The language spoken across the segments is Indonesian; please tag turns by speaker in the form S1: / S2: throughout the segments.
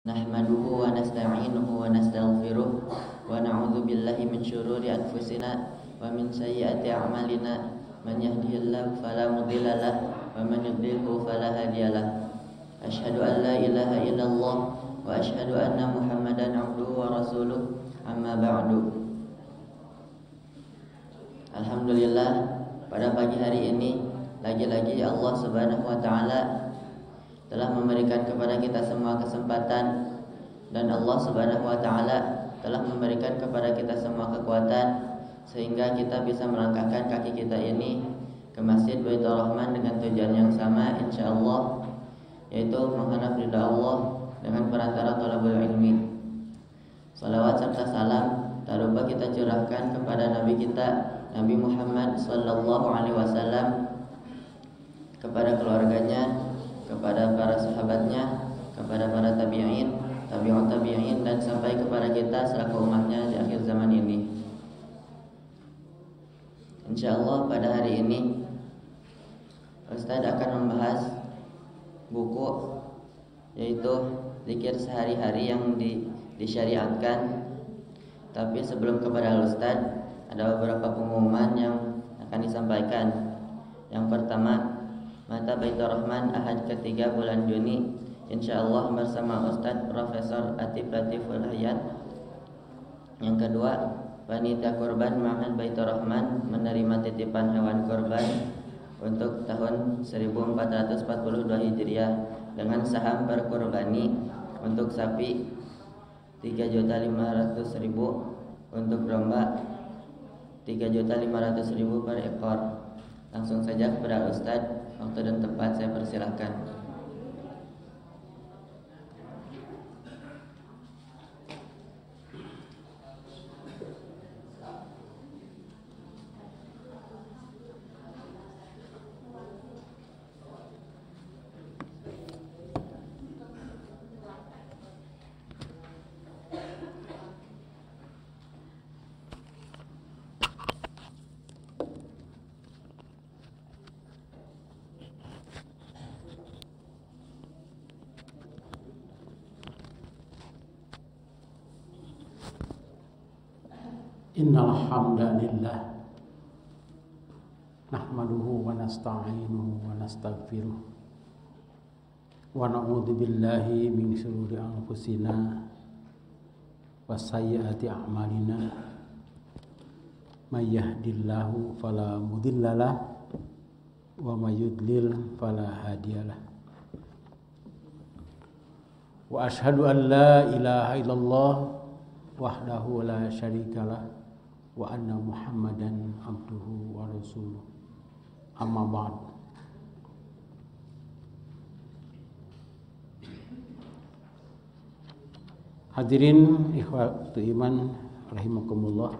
S1: Nahmaduhu wa nasta'inuhu wa nastaghfiruh wa na'udzu billahi min syururi anfusina wa min sayyiati a'malina. Man yahdihillahu fala mudilla lahu wa man yudlilhu fala hadiyalah. Asyhadu an la ilaha illallah wa asyhadu anna Muhammadan 'abduhu wa rasuluh. Amma ba'du. Alhamdulillah, pada pagi hari ini lagi-lagi Allah Subhanahu wa taala telah memberikan kepada kita semua kesempatan, dan Allah Subhanahu wa taala telah memberikan kepada kita semua kekuatan sehingga kita bisa melangkahkan kaki kita ini ke Masjid Baitur Rahman dengan tujuan yang sama insyaallah, yaitu mengharap ridha Allah dengan perantara thalabul ilmi. Salawat serta salam tak lupa kita curahkan kepada Nabi kita Nabi Muhammad sallallahu alaihi wasallam, kepada keluarganya, kepada para sahabatnya, kepada para tabi'in, tabi'ut tabi'in, dan sampai kepada kita selaku umatnya di akhir zaman ini. Insyaallah pada hari ini Ustaz akan membahas buku, yaitu zikir sehari-hari yang disyariatkan. Tapi sebelum kepada Ustaz, ada beberapa pengumuman yang akan disampaikan. Yang pertama, Mata Baitur Rahman Ahad ketiga bulan Juni insyaallah bersama Ustadz Profesor Atif Latiful Hayat. Yang kedua, panitia kurban Ma'had Baitur Rahman menerima titipan hewan kurban untuk tahun 1442 Hijriah dengan saham per kurbani untuk sapi 3.500.000, untuk domba 3.500.000 per ekor. Langsung saja kepada Ustadz, waktu dan tempat saya persilahkan.
S2: Innal hamdalillah nahmaduhu wa nasta'inuhu wa nastaghfiruh wa na'udzu billahi min shururi anfusina wa sayyiati a'malina. May yahdihillahu fala mudhillalah wa may yudlil fala hadiyalah. Wa asyhadu an la ilaha illallah wahdahu la syarikalah wa anna Muhammadan abduhu wa rasuluh. Amma ba'd. Hadirin ikhwatul iman rahimakumullah.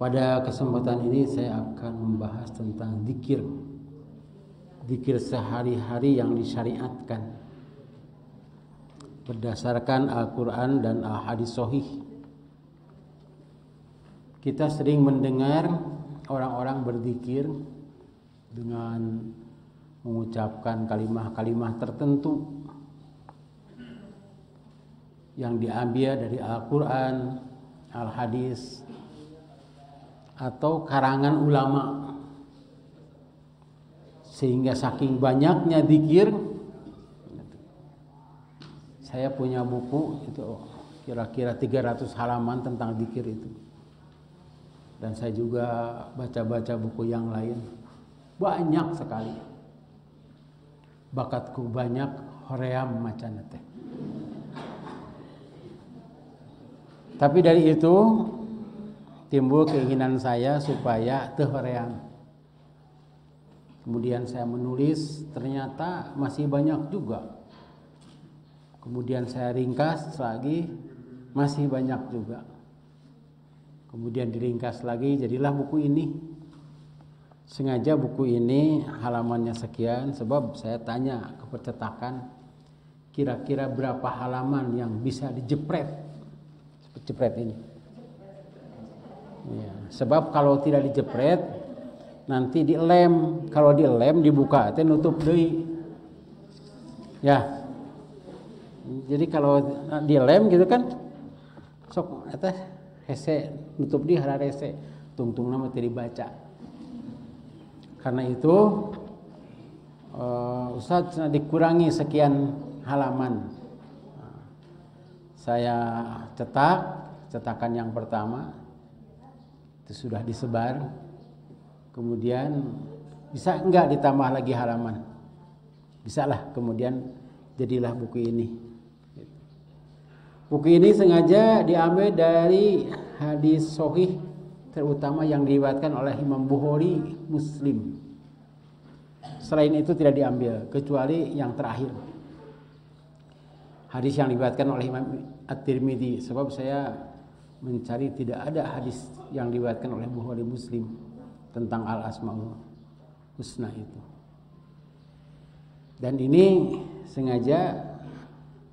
S2: Pada kesempatan ini saya akan membahas tentang zikir sehari-hari yang disyariatkan berdasarkan Al-Quran dan Al-Hadis Sahih. Kita sering mendengar orang-orang berzikir dengan mengucapkan kalimah-kalimah tertentu yang diambil dari Al-Quran, Al-Hadis, atau karangan ulama. Sehingga saking banyaknya zikir, saya punya buku itu kira-kira 300 halaman tentang zikir itu. Dan saya juga baca-baca buku yang lain. Banyak sekali. Bakatku banyak, hoream macan teh. Tapi dari itu timbul keinginan saya supaya teu hoream. Kemudian saya menulis, ternyata masih banyak juga. Kemudian saya ringkas lagi, masih banyak juga. Kemudian diringkas lagi, jadilah buku ini. Sengaja buku ini halamannya sekian, sebab saya tanya ke percetakan, kira-kira berapa halaman yang bisa dijepret ini. Ya, sebab kalau tidak dijepret, nanti dilem. Kalau dilem dibuka, nutup deui. Ya, Jadi kalau dilem gitu kan sok eta hese nutup di hararese tungtung nama teu dibaca. Karena itu Ustaz dikurangi sekian halaman. Saya cetakan yang pertama itu sudah disebar. Kemudian bisa enggak ditambah lagi halaman? Bisa lah, kemudian jadilah buku ini. Buku ini sengaja diambil dari hadis sahih terutama yang diriwayatkan oleh Imam Bukhari, Muslim. Selain itu tidak diambil kecuali yang terakhir. Hadis yang diriwayatkan oleh Imam At-Tirmidzi, sebab saya mencari tidak ada hadis yang diriwayatkan oleh Bukhari, Muslim tentang Al-Asmaul Husna itu. Dan ini sengaja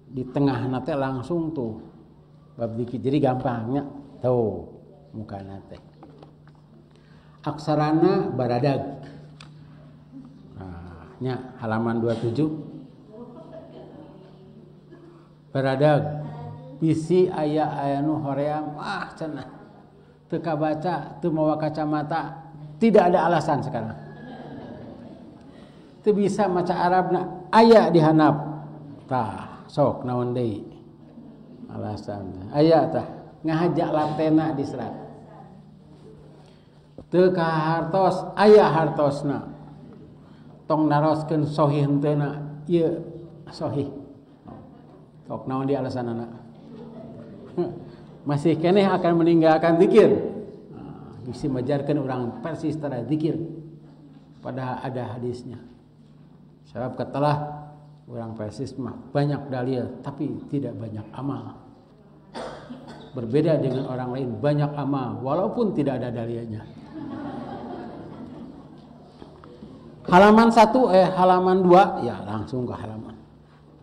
S2: di tengah nate langsung tuh bab dikit, jadi gampangnya tuh muka nate aksarana baradag. Nah, nya halaman 27 baradag bisi aya nu hoream cenah teu kabaca teu mawa kacamata, tidak ada alasan sekarang. Teu bisa maca Arabna aya di handap tah sok naon deui alasan aya tah ngahajak latena di serat teu kahartos aya hartosna tong naroskeun sahih henteu ieu sahih sok naon di alasanana masih keneh akan meninggalkan zikir. Bisa majarkeun urang persis tara zikir padahal ada hadisnya. Sebab katalah orang persis mah banyak dalil tapi tidak banyak amal. Berbeda dengan orang lain banyak amal walaupun tidak ada dalilnya. Halaman 1 halaman 2 ya langsung ke halaman.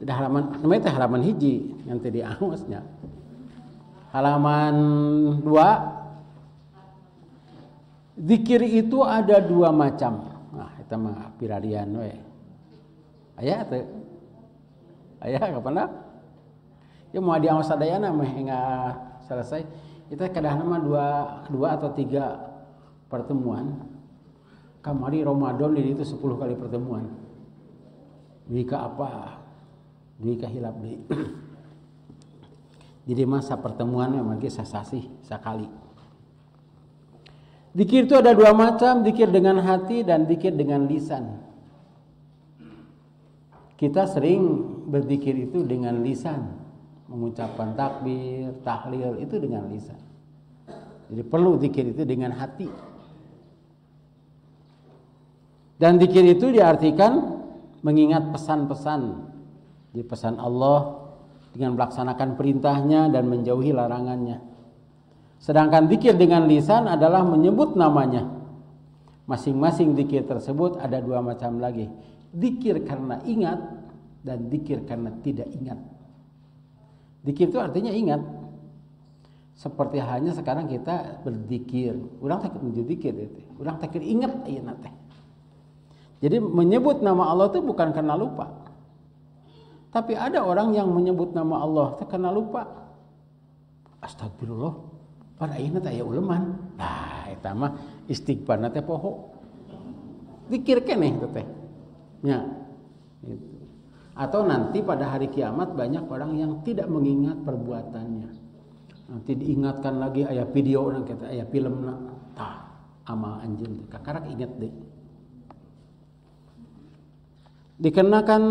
S2: Tidak halaman namanya teh halaman hiji yang tadi angosnya. Halaman 2 zikir itu ada 2 macam. Nah, eta mah pirarian we. Aya teu? Aya kapan? Ya mau diawas sadayana mah enggak selesai. Kita kadang mah 2 atau 3 pertemuan. Kamari Ramadan ini itu 10 kali pertemuan. Duit ka apa? Duit ka hilap deui. Jadi masa pertemuan memang sasasih sekali. Zikir itu ada 2 macam, zikir dengan hati dan zikir dengan lisan. Kita sering berzikir itu dengan lisan, mengucapkan takbir, tahlil itu dengan lisan. Jadi perlu zikir itu dengan hati. Dan zikir itu diartikan mengingat pesan-pesan, di pesan Allah dengan melaksanakan perintahnya dan menjauhi larangannya. Sedangkan zikir dengan lisan adalah menyebut namanya. Masing-masing zikir tersebut ada 2 macam lagi. Zikir karena ingat dan zikir karena tidak ingat. Zikir itu artinya ingat. Seperti halnya sekarang kita berzikir, urang teh menuju zikir itu. Urang teh ingat ayeuna teh. Jadi menyebut nama Allah itu bukan karena lupa. Tapi ada orang yang menyebut nama Allah teh karena lupa. Astagfirullah. Pada ayeuna teh aya uleman. Nah, eta mah istighfarna teh poho. Zikir keneh teh. Ya. Gitu. Atau nanti pada hari kiamat banyak orang yang tidak mengingat perbuatannya. Nanti diingatkan lagi aya video na kita aya filmna. Tah, amal anjeun kakarak inget deui. Dikenakan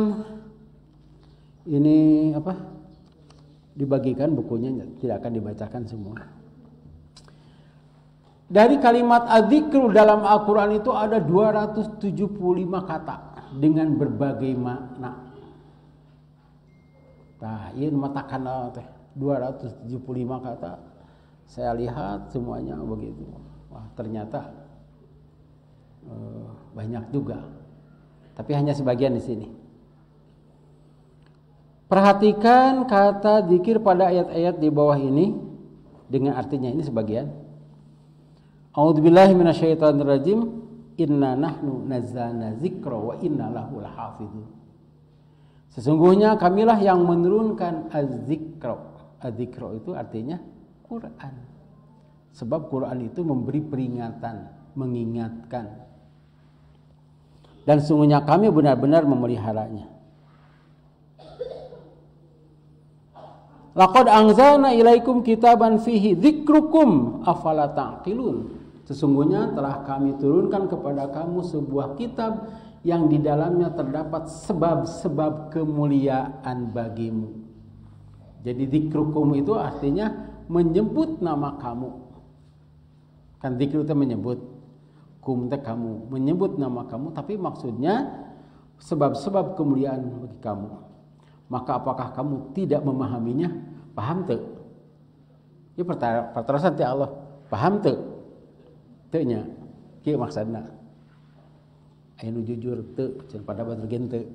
S2: ini apa? Dibagikan bukunya, tidak akan dibacakan semua. Dari kalimat adzikru dalam Al-Quran itu ada 275 kata dengan berbagai makna. Nah, ini matakan teh 275 kata. Saya lihat semuanya begitu. Wah, ternyata banyak juga. Tapi hanya sebagian di sini. Perhatikan kata zikir pada ayat-ayat di bawah ini dengan artinya ini sebagian. A'udzubillahi minasyaitonirrajim. Inna nahnu nazzalna dzikra wa inna lahu lahafizun. Sesungguhnya kamilah yang menurunkan az-zikra. Az-zikra itu artinya Quran. Sebab Quran itu memberi peringatan, mengingatkan. Dan sungguhnya kami benar-benar memeliharanya. Laqad anzalna ilaikum kitaban fihi dzikrukum afala ta'qilun. Sesungguhnya telah kami turunkan kepada kamu sebuah kitab yang di dalamnya terdapat sebab-sebab kemuliaan bagimu. Jadi dzikrukum itu artinya menyebut nama kamu. Kan dzikru itu menyebut, kum itu kamu, menyebut nama kamu, tapi maksudnya sebab-sebab kemuliaan bagi kamu. Maka apakah kamu tidak memahaminya? Paham tak? Ini pertarasan ti Allah. Paham tak? Tanya. Kieu maksudna. Anu jujur teu, cenah pada batergen teu.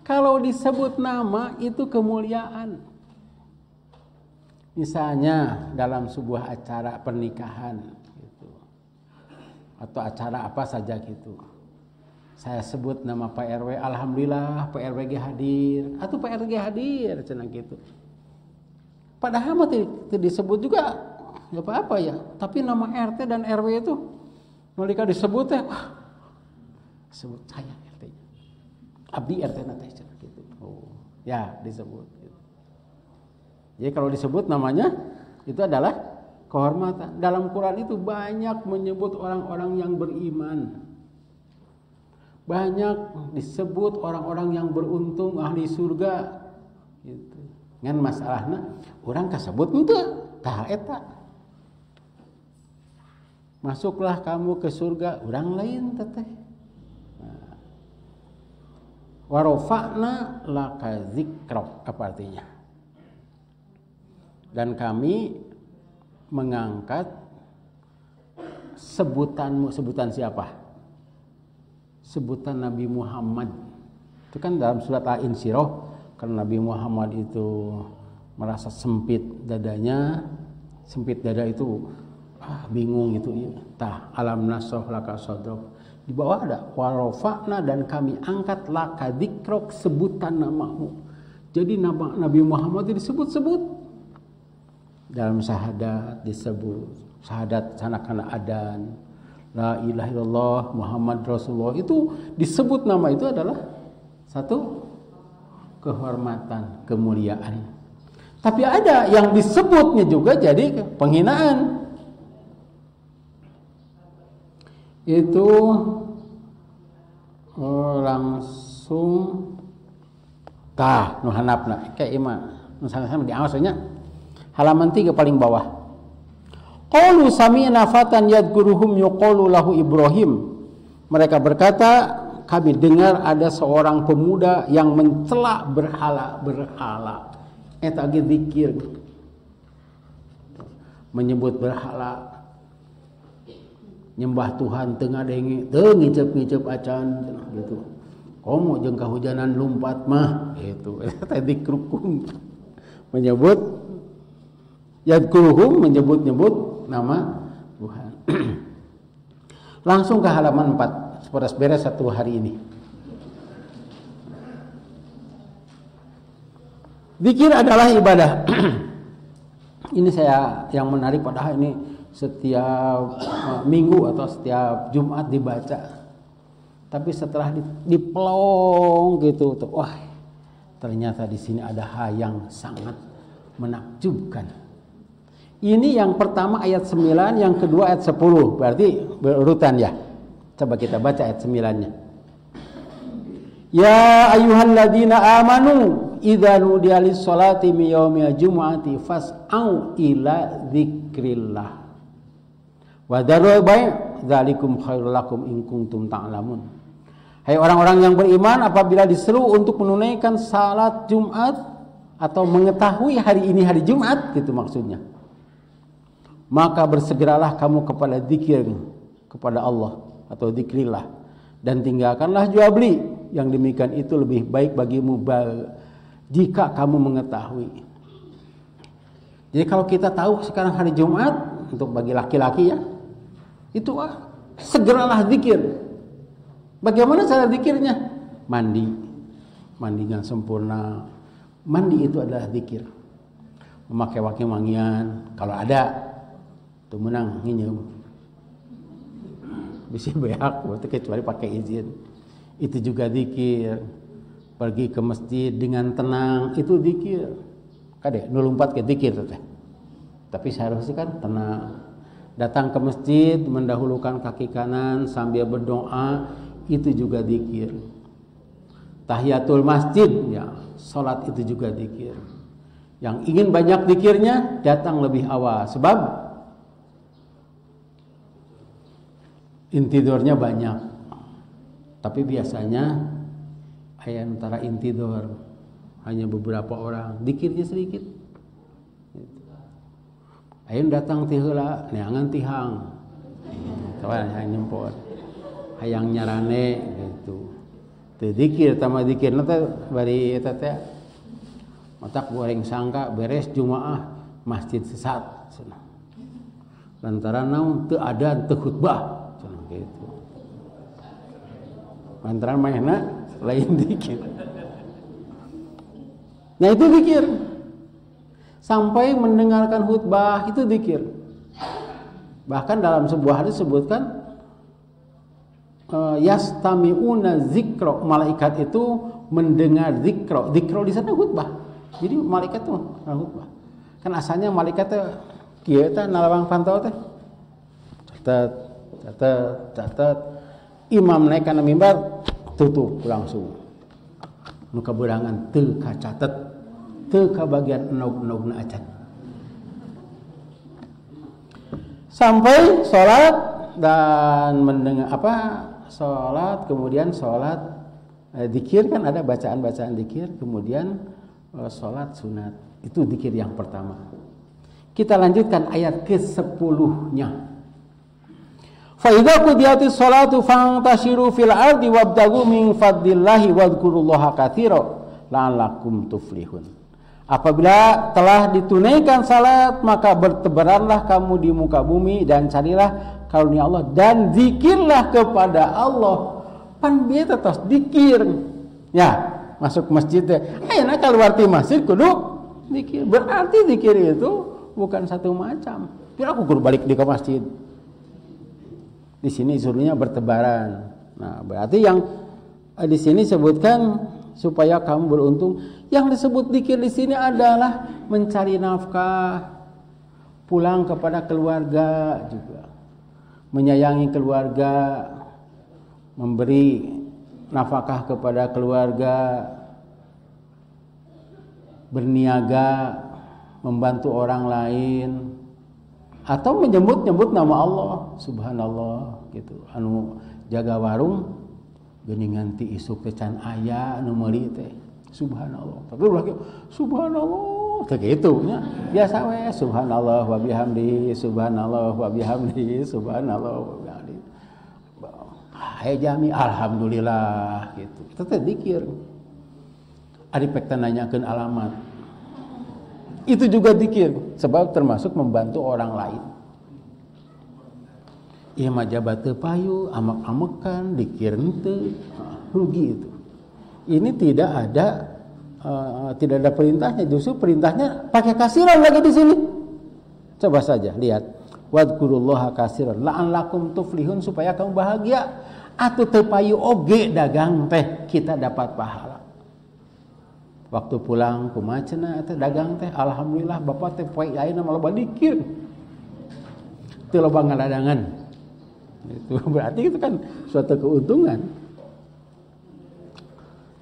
S2: Kalau disebut nama itu kemuliaan. Misalnya dalam sebuah acara pernikahan gitu. Atau acara apa saja gitu. Saya sebut nama Pak RW, alhamdulillah Pak RW hadir, atau Pak RW hadir, cenah gitu. Padahal mah disebut juga enggak apa-apa ya, tapi nama RT dan RW itu nalika disebut teh sebut saya RT-nya. Abdi RT-na teh cenah gitu. Oh, ya disebut gitu. Jadi kalau disebut namanya itu adalah kehormatan. Dalam Quran itu banyak menyebut orang-orang yang beriman. Banyak disebut orang-orang yang beruntung, ahli surga gitu. Ngan masalahna urang kasebut henteu tah eta. Masuklah kamu ke surga, urang lain teteh. Wa rafa'na laka dzikrak, apa artinya? Dan kami mengangkat sebutanmu, sebutan siapa? Sebutan Nabi Muhammad. Itu kan dalam surat Al-Insyirah, karena Nabi Muhammad itu merasa sempit dadanya, sempit dada itu bingung itu ya. Tah alam nasrah laka sadrak. Di bawah ada warafa'na, dan kami angkat laka dzikrak, sebutan namamu. Jadi nama Nabi Muhammad itu disebut-sebut. Dalam syahadat disebut, syahadat sanakana adan. La ilaha illallah Muhammad Rasulullah, itu disebut nama itu adalah satu kehormatan, kemuliaan. Tapi ada yang disebutnya juga jadi penghinaan. Itu langsung tah nu handapna kayak imah nu sama-sama diawasnya halaman 3 paling bawah. Qalu sami'na fatan yadhkuruhum yuqalu lahu Ibrahim. Mereka berkata, kami dengar ada seorang pemuda yang mencela berhala. Eta ge zikir. Menyebut berhala. Nyembah Tuhan teu ngadenge, teu ngicep-ngicep acan gitu. Komo jeung kahujanan lumpat mah gitu. Eta dzikrukum. Menyebut yadhkuruhum, menyebut-nyebut nama Tuhan. Langsung ke halaman 4, beres satu hari ini. Zikir adalah ibadah. Ini saya yang menarik, padahal ini setiap minggu atau setiap Jumat dibaca. Tapi setelah dipelong gitu, wah, ternyata di sini ada hal yang sangat menakjubkan. Ini yang pertama ayat 9, yang kedua ayat 10. Berarti berurutan ya. Coba kita baca ayat 9-nya. Ya ayyuhalladzina amanu idza nudiya lis-salati min yaumil jumu'ati fas'au ila dzikrillah. Wa darul bai' dzalikum khairul lakum in kuntum ta'lamun. Hai orang-orang yang beriman, apabila diseru untuk menunaikan salat Jumat atau mengetahui hari ini hari Jumat gitu maksudnya, maka bersegeralah kamu kepada zikir kepada Allah atau zikrillah, dan tinggalkanlah jual beli. Yang demikian itu lebih baik bagimu jika kamu mengetahui. Jadi kalau kita tahu sekarang hari Jumat, untuk bagi laki-laki ya, itu segeralah zikir. Bagaimana cara zikirnya? mandi dengan sempurna. Mandi itu adalah zikir. Memakai wangi-wangian, kalau ada tuh menang nginyeum. Bisa beak, kecuali pakai izin. Itu juga zikir. Pergi ke masjid dengan tenang, itu zikir. Kade nu lompat ke zikir teh. Tapi seharusnya kan tenang. Datang ke masjid mendahulukan kaki kanan sambil berdoa, itu juga zikir. Tahiyatul masjid, ya, salat itu juga zikir. Yang ingin banyak zikirnya datang lebih awal, sebab intidornya banyak. Tapi biasanya antara intidor hanya beberapa orang, zikirnya sedikit. Ayeuna datang ti heula, neangan tihang. Kawan hayang nyempot. Hayang nyarane gitu. Teu zikir tama zikirna teh bari eta teh matak goreng sangka beres Jumaah masjid sesat cenah. Lantaran naon teu adzan teu khutbah cenah gitu. Lantaran manehna lain zikir. Nah itu zikir. Sampai mendengarkan khutbah itu zikir. Bahkan dalam sebuah hadis disebutkan yastami'una zikra, malaikat itu mendengar zikra. Zikra di sana khutbah. Jadi malaikat tuh khutbah. Kan asalnya malaikat teh kieu teh nalawang pantau teh. Catat. Imam naik kana mimbar tutup langsung. Nu kaberangan teu kacatet, teu kabagian enog-enogna acan. Sampai sholat dan mendengar sholat, kemudian sholat zikir, kan ada bacaan-bacaan zikir, kemudian sholat sunat. Itu zikir yang pertama. Kita lanjutkan ayat ke-10-nya. Fa idza qudiyatis sholatu fantashiru fil ardi wabtagu min fadlillahi wadhkurullaha katsira la'allakum tuflihun. Apabila telah ditunaikan salat, maka bertebaranlah kamu di muka bumi dan carilah karunia Allah dan zikirlah kepada Allah. Pan bieu tos zikir. Ya, masuk masjid teh. Ayeuna kaluar ti masjid kudu zikir. Berarti zikir itu bukan satu macam. Kira aku kudu balik di ke masjid. Di sini suruhnya bertebaran. Nah, berarti yang di sini sebutkan supaya kamu beruntung. Yang disebut zikir di sini adalah mencari nafkah, pulang kepada keluarga juga, menyayangi keluarga, memberi nafkah kepada keluarga, berniaga, membantu orang lain, atau menyebut-nyebut nama Allah, subhanallah gitu. Anu jaga warung geuningan ti isuk teh can aya anu meuli teh, subhanallah. Tapi ulah subhanallah teh kitu nya. Biasa we subhanallah wa bihamdihi, subhanallah wa bihamdihi, subhanallah wa bihamdihi. Hai jami alhamdulillah gitu. Itu teh zikir. Ari pek nanyakeun alamat. Itu juga zikir, sebab termasuk membantu orang lain. Ieu mah jabat teu payu, amek-amekan, zikir henteu, rugi itu. Ini tidak ada perintahnya, justru perintahnya pakai kasiran lagi di sini. Coba saja lihat, wadhkurullaha katsiran la'allakum tuflihun, supaya kamu bahagia. Atuh teu payu oge dagang teh kita dapat pahala. Waktu pulang kumaha cenah teh dagang teh, alhamdulillah bapak teh poe ayeuna mah loba zikir. Teu loba ngadadangan. Itu berarti itu kan suatu keuntungan.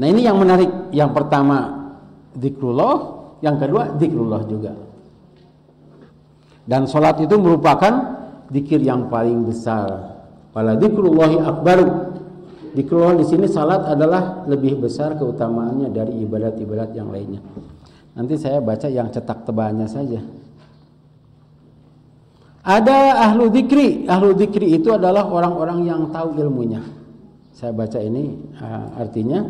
S2: Nah, ini yang menarik. Yang pertama zikrullah, yang kedua zikrullah juga. Dan salat itu merupakan zikir yang paling besar. Wala dzikrullahi akbar. Zikrullah di sini salat adalah lebih besar keutamaannya dari ibadat-ibadat yang lainnya. Nanti saya baca yang cetak tebalnya saja. Ada ahlu dzikri. Ahlu dzikri itu adalah orang-orang yang tahu ilmunya. Saya baca ini artinya.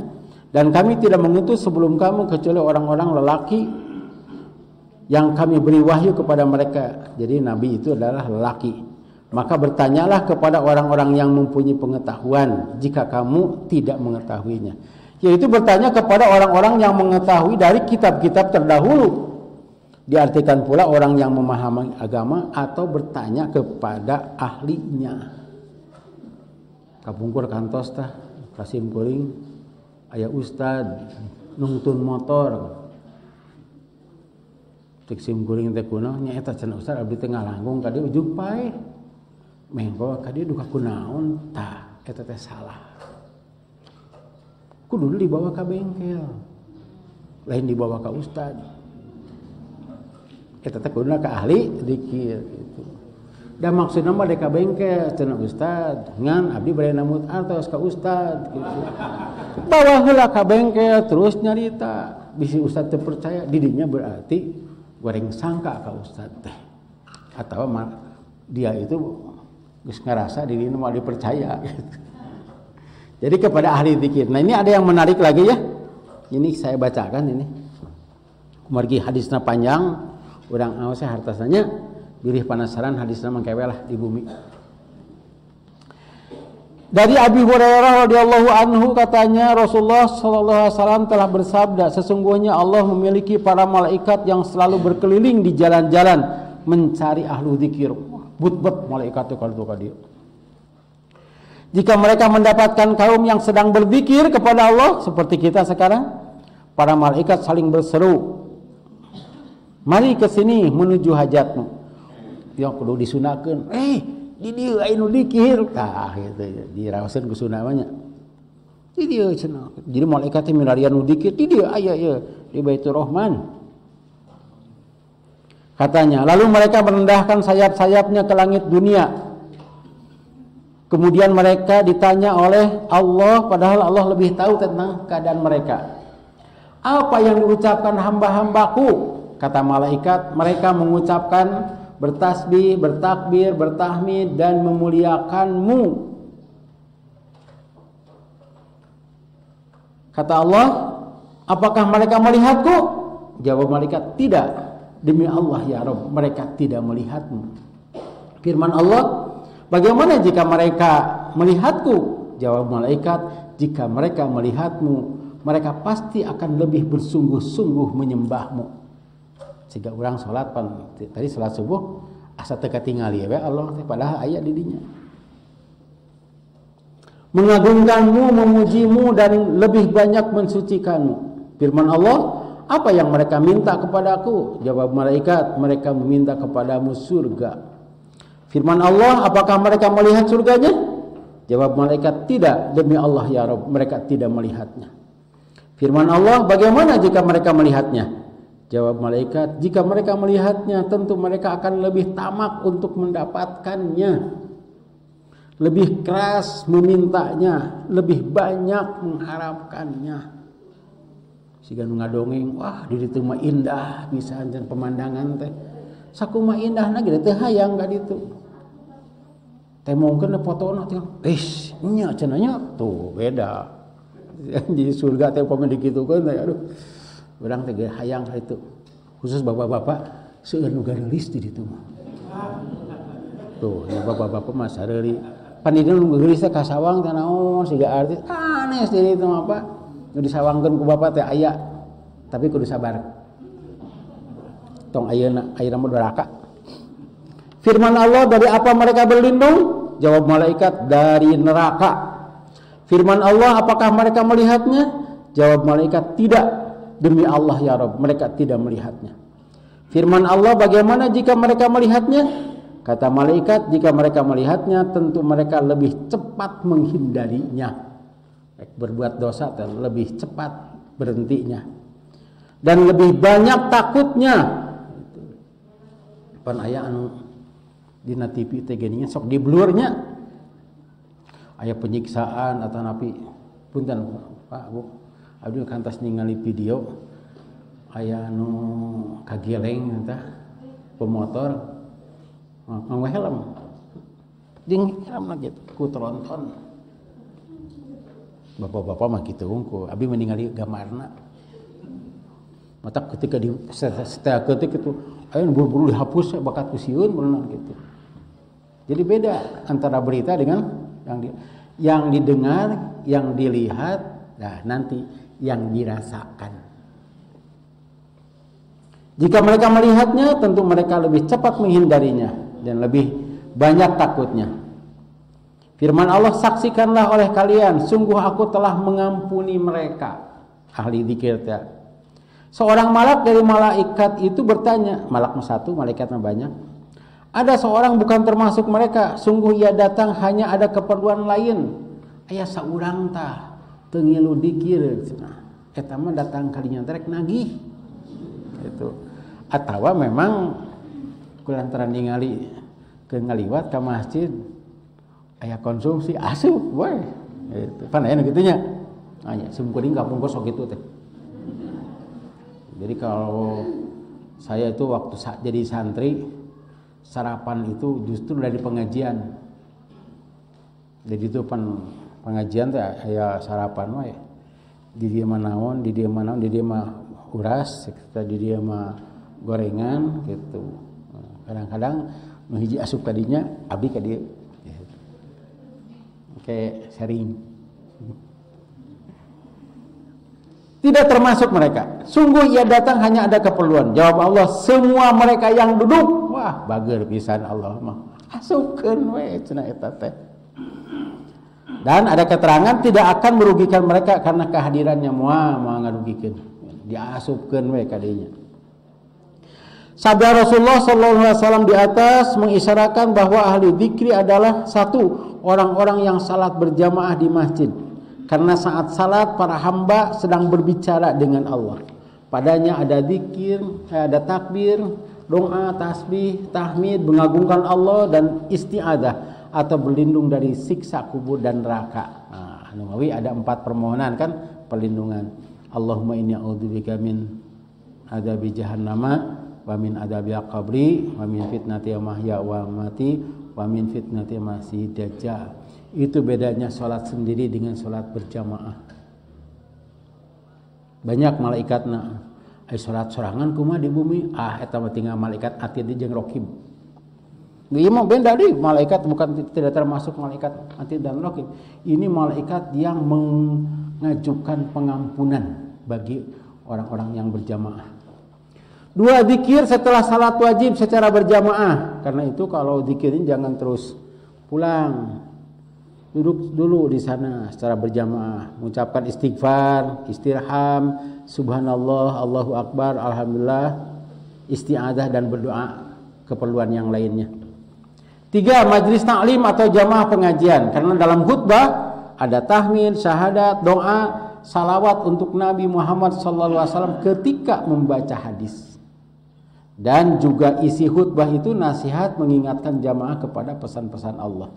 S2: Dan kami tidak mengutus sebelum kamu kecuali orang-orang lelaki yang kami beri wahyu kepada mereka. Jadi nabi itu adalah lelaki. Maka bertanyalah kepada orang-orang yang mempunyai pengetahuan jika kamu tidak mengetahuinya. yaitu bertanya kepada orang-orang yang mengetahui dari kitab-kitab terdahulu. Diartikan pula orang yang memahami agama atau bertanya kepada ahlinya. Kapungkur kantos tah kasim kuring aya ustad nungtun motor. Cek sim kuring teh kunaon nya eta cenah ustad abdi teh ngalanggung ka dieu ujug pae. Mengko ka dieu duka kunaon tah eta teh salah. Kudu dibawa ke bengkel, lain dibawa ke ustad. Kita teh kudu ke ahli dikir gitu. Dan maksudna mah deka bengkel cenah ustad, ngan abdi bade namut artos ka ustad gitu. Bawa heula ka bengkel terus nyarita, bisi ustad teh percaya didinya berarti goreng sangka ka ustad teh. Atawa dia itu geus ngarasa dirina mah dipercaya gitu. Jadi kepada ahli zikir. Nah ini ada yang menarik lagi ya. Ini saya bacakan ini. Margi hadisna panjang, urang aos hartasanya bilih penasaran hadisna mangkewe lah di bumi. Dari Abi Hurairah radhiyallahu anhu katanya Rasulullah sallallahu alaihi wasallam telah bersabda, sesungguhnya Allah memiliki para malaikat yang selalu berkeliling di jalan-jalan mencari ahlu zikir. But-but malaikat itu kalau ka dieu. Jika mereka mendapatkan kaum yang sedang berzikir kepada Allah seperti kita sekarang, para malaikat saling berseru, mari ke sini menuju hajatmu. Yang kudu disunahkeun, di dieu aya nu zikir, tah gitu ya, diraoseun ku sunah nya. Di dieu cenah. Jadi malaikat teh milarian nu zikir, di dieu aya ya di Baitur Rahman. Katanya, lalu mereka merendahkan sayap-sayapnya ke langit dunia. Kemudian mereka ditanya oleh Allah, padahal Allah lebih tahu tentang keadaan mereka. Apa yang diucapkan hamba-hambaku? Kata malaikat, mereka mengucapkan bertasbih, bertakbir, bertahmid dan memuliakanmu. Kata Allah, apakah mereka melihatku? Jawab malaikat, tidak. Demi Allah ya Rabb, mereka tidak melihatmu. Firman Allah, bagaimana jika mereka melihatku? Jawab malaikat, jika mereka melihatmu, mereka pasti akan lebih bersungguh-sungguh menyembahmu. Sehingga orang sholat tadi sholat subuh asa teu katingali we Allah teh padahal aya di dinya. Mengagungkanmu, memujimu dan lebih banyak mensucikanmu. Firman Allah, apa yang mereka minta kepadaku? Jawab malaikat, mereka meminta kepadamu surga. Firman Allah, apakah mereka melihat surganya? Jawab malaikat, tidak. Demi Allah ya Rabb, mereka tidak melihatnya. Firman Allah, bagaimana jika mereka melihatnya? Jawab malaikat, jika mereka melihatnya, tentu mereka akan lebih tamak untuk mendapatkannya. Lebih keras memintanya, lebih banyak mengharapkannya. Siga nu ngadongeng, wah di ditu mah indah pisan dan pemandangan teh. Sakumaha indahna ge teh hayang ka ditu. Teh mungkin fotona teh, nya cenah nya tuh beda. Di surga teh pamain dikitukeun teh aduh. Urang teh hayang ka ditu. Khusus bapak-bapak seueur nu geulis di ditu mah. Tuh, ya bapak-bapak mah sareuri. Panidina nu geulis teh ka sawang teh naon siga artis aneh di ditu mah Pak. Nu disawangkeun ku bapak teh aya, tapi kudu sabar. Tong ayeuna mah doraka. Firman Allah, dari apa mereka berlindung? Jawab malaikat, dari neraka. Firman Allah, apakah mereka melihatnya? Jawab malaikat, tidak. Demi Allah ya Rabb, mereka tidak melihatnya. Firman Allah, bagaimana jika mereka melihatnya? Kata malaikat, jika mereka melihatnya, tentu mereka lebih cepat menghindarinya. Berbuat dosa dan lebih cepat berhentinya dan lebih banyak takutnya. Pan aya anu dina TV teh geuningan sok di blurnya aya penyiksaan atau napi punten Pak Bu abdi kantos ningali video aya anu kageleng tah pemotor nganggo helm jeung helm lagi ku tronton. Bapak-bapak mah gitu unggul, abi meningali gambarna. Mata ketika di setelah ketik itu, ayo buru-buru dihapus bakat kusieun benar gitu. Jadi beda antara berita dengan yang didengar, yang dilihat Nah, nanti yang dirasakan. Jika mereka melihatnya, tentu mereka lebih cepat menghindarinya dan lebih banyak takutnya. Firman Allah, saksikanlah oleh kalian, sungguh aku telah mengampuni mereka. Ahli dzikir ya. Seorang malak dari malaikat itu bertanya, malak satu, malaikatnya banyak. Ada seorang bukan termasuk mereka, sungguh ia datang hanya ada keperluan lain. Aya saurang tah teu ngilu dzikir. Eta mah datang kalinya terek nagih. Gitu. Atawa memang kulantaran ningali ke ngaliwat ka masjid aya konsumsi asup we. Gitu. Pan aya nu kitu nya. Aya sumkuring kapungkur sok kitu teh. Jadi kalau saya itu waktu jadi santri, sarapan itu justru dari pengajian. Jadi itu pengajian teh aya sarapan wae. Di dieu mah naon, di dieu mah uras, di dieu mah gorengan gitu. Kadang-kadang nu hiji asup ka dinya, abdi ka dieu. Oke, sharing. Tidak termasuk mereka. Sungguh ia datang hanya ada keperluan. Jawab Allah, semua mereka yang duduk, wah bager pisan Allah mah. Asupkeun we cenah eta teh. Dan ada keterangan tidak akan merugikan mereka karena kehadirannya moal ngarugikeun. Diasupkeun we ka dinya. Sabda Rasulullah sallallahu alaihi wasallam di atas mengisyaratkan bahwa ahli dzikri adalah satu, orang-orang yang salat berjamaah di masjid. Karena saat salat para hamba sedang berbicara dengan Allah. Padanya ada zikir, ada takbir, doa, tasbih, tahmid, mengagungkan Allah dan isti'adzah atau berlindung dari siksa kubur dan neraka. Nah, Nawawi ada 4 permohonan kan perlindungan. Allahumma inni a'udzubika min adzabi jahannama wa min adzabil qabri wa min fitnati mahya wa mati wa min fitnati masih dajjal. Itu bedanya sholat sendiri dengan sholat berjamaah. Banyak malaikatna ai sholat sorangan kumaha di bumi, eta mah tinggal malaikat Atid jeung Raqib. Ieu mah beda deui, malaikat bukan tidak termasuk malaikat Atid dan Raqib. Ini malaikat yang mengajukan pengampunan bagi orang-orang yang berjamaah. 2, zikir setelah salat wajib secara berjamaah. Karena itu kalau zikirin jangan terus pulang. Duduk dulu di sana secara berjamaah, mengucapkan istighfar, istirham, subhanallah, Allahu akbar, alhamdulillah, isti'adzah dan berdoa keperluan yang lainnya. 3, majlis taklim atau jamaah pengajian. Karena dalam khutbah ada tahmid, syahadat, doa, salawat untuk Nabi Muhammad SAW ketika membaca hadis. Dan juga isi khutbah itu nasihat mengingatkan jamaah kepada pesan-pesan Allah.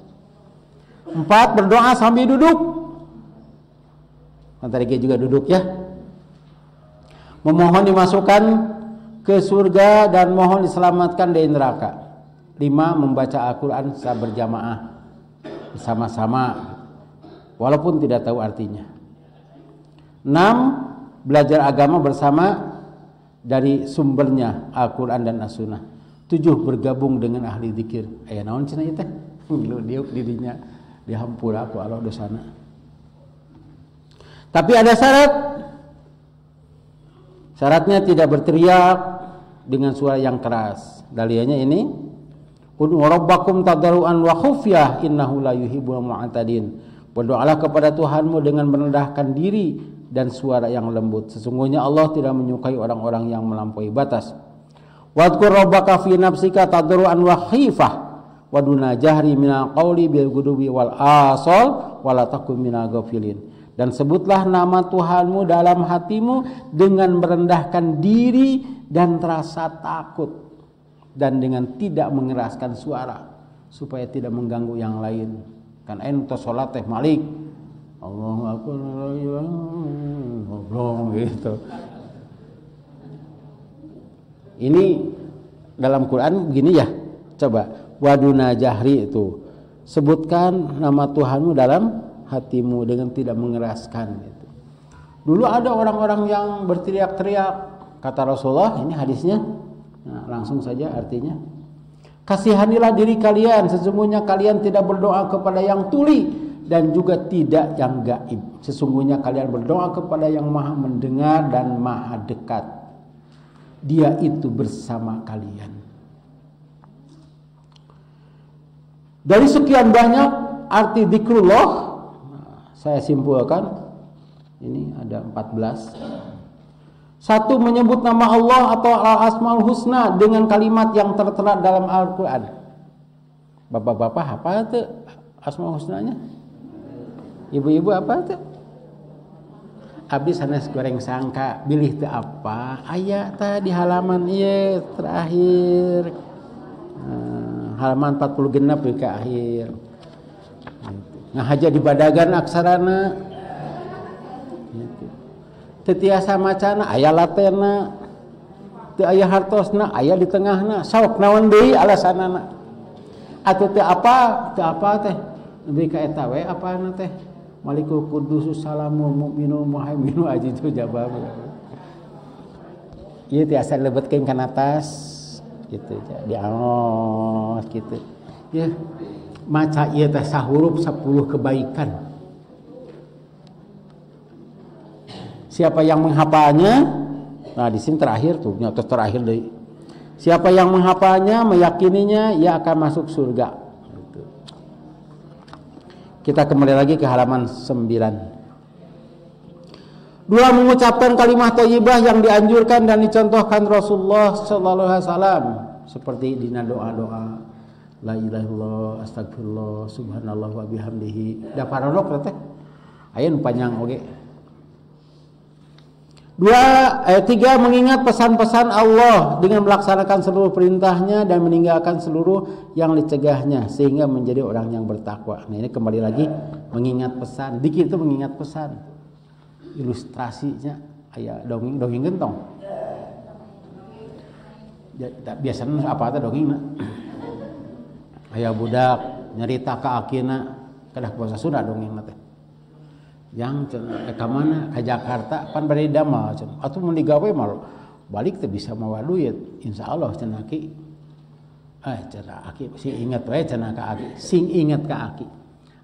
S2: 4, berdoa sambil duduk. Antara juga duduk ya. Memohon dimasukkan ke surga dan mohon diselamatkan dari neraka. 5, membaca Al-Quran secara berjamaah bersama-sama walaupun tidak tahu artinya. 6, belajar agama bersama dari sumbernya Al-Quran dan As-Sunnah. 7, bergabung dengan ahli zikir. Aya naon cenah ieu teh? Ngilu diuk dirinya dihampura ku Allah dosana. Tapi ada syarat. Syaratnya tidak berteriak dengan suara yang keras. Dalilnya ini, ud'u rabbakum tadarruan wa khufyah innahu la yuhibbul mu'tadin. Berdoalah kepada Tuhanmu dengan merendahkan diri dan suara yang lembut. Sesungguhnya Allah tidak menyukai orang-orang yang melampaui batas. Wadhkur rabbaka fi nafsika tadarruan wa khifah wa duna jahri minal qawli bil gudubi wal asal wala takun minal ghafilin. Dan sebutlah nama Tuhanmu dalam hatimu dengan merendahkan diri dan terasa takut dan dengan tidak mengeraskan suara supaya tidak mengganggu yang lain. Kan ente salat teh malik Allahu akbar ngobrol gitu. Ini dalam Quran begini ya. Coba waduna jahri itu sebutkan nama Tuhanmu dalam hatimu dengan tidak mengeraskan gitu. Dulu ada orang-orang yang berteriak-teriak, kata Rasulullah, ini hadisnya. Nah, langsung saja artinya. Kasihanilah diri kalian, sesungguhnya kalian tidak berdoa kepada yang tuli dan juga tidak yang gaib. Sesungguhnya kalian berdoa kepada yang maha mendengar dan maha dekat. Dia itu bersama kalian. Dari sekian banyak arti zikrullah, saya simpulkan ini ada 14. Satu, menyebut nama Allah atau Al-Asmaul Husna dengan kalimat yang tertera dalam Al-Quran. Bapak-bapak apa itu Asmaul Husnanya? Ibu-ibu apa itu? Abdi sanes goreng sangka, bilih teu apa? Aya teh di halaman ieu terakhir. Halaman 40 genep ke akhir. Ngahaja di badagan aksarana. Tetiasa macana aya latena, teu aya hartosna aya di tengahna, saok naon deui alasanana. Atuh teu apa teh nepi ka eta we apana teh Malikul Quddus Salamul Mukminul Muhaiminu Azizul Jabbar. Ieu tiasa lebetkeun kana atas kitu di aos kitu. Ya maca ieu teh sahurup 10 kebaikan. Siapa yang menghafalnya? Nah, di sini terakhir tuh, nyata terakhir deh. Siapa yang menghafalnya, meyakininya, ia akan masuk surga. Kita kembali lagi ke halaman 9. 2, mengucapkan kalimat thayyibah yang dianjurkan dan dicontohkan Rasulullah sallallahu alaihi wasallam seperti di doa-doa la ilaha illallah, astagfirullah, subhanallah wa bihamdihi. Da paranok teh. Aya nu panjang oge. 3, mengingat pesan-pesan Allah dengan melaksanakan seluruh perintahnya dan meninggalkan seluruh yang dicegahnya sehingga menjadi orang yang bertakwa. Nah, ini kembali lagi mengingat pesan. Dikir itu mengingat pesan. Ilustrasinya aya dongeng gentong. Biasanya apa teh dongengna? Aya budak nyarita ka akina kadah puasa Sunda dongengna teh. Yang ke mana ke Jakarta pan bari damel atuh mun digawe mah balik teh bisa mawa duit insyaallah cenah ki cenah aki sing inget we cenah ka aki sing inget ka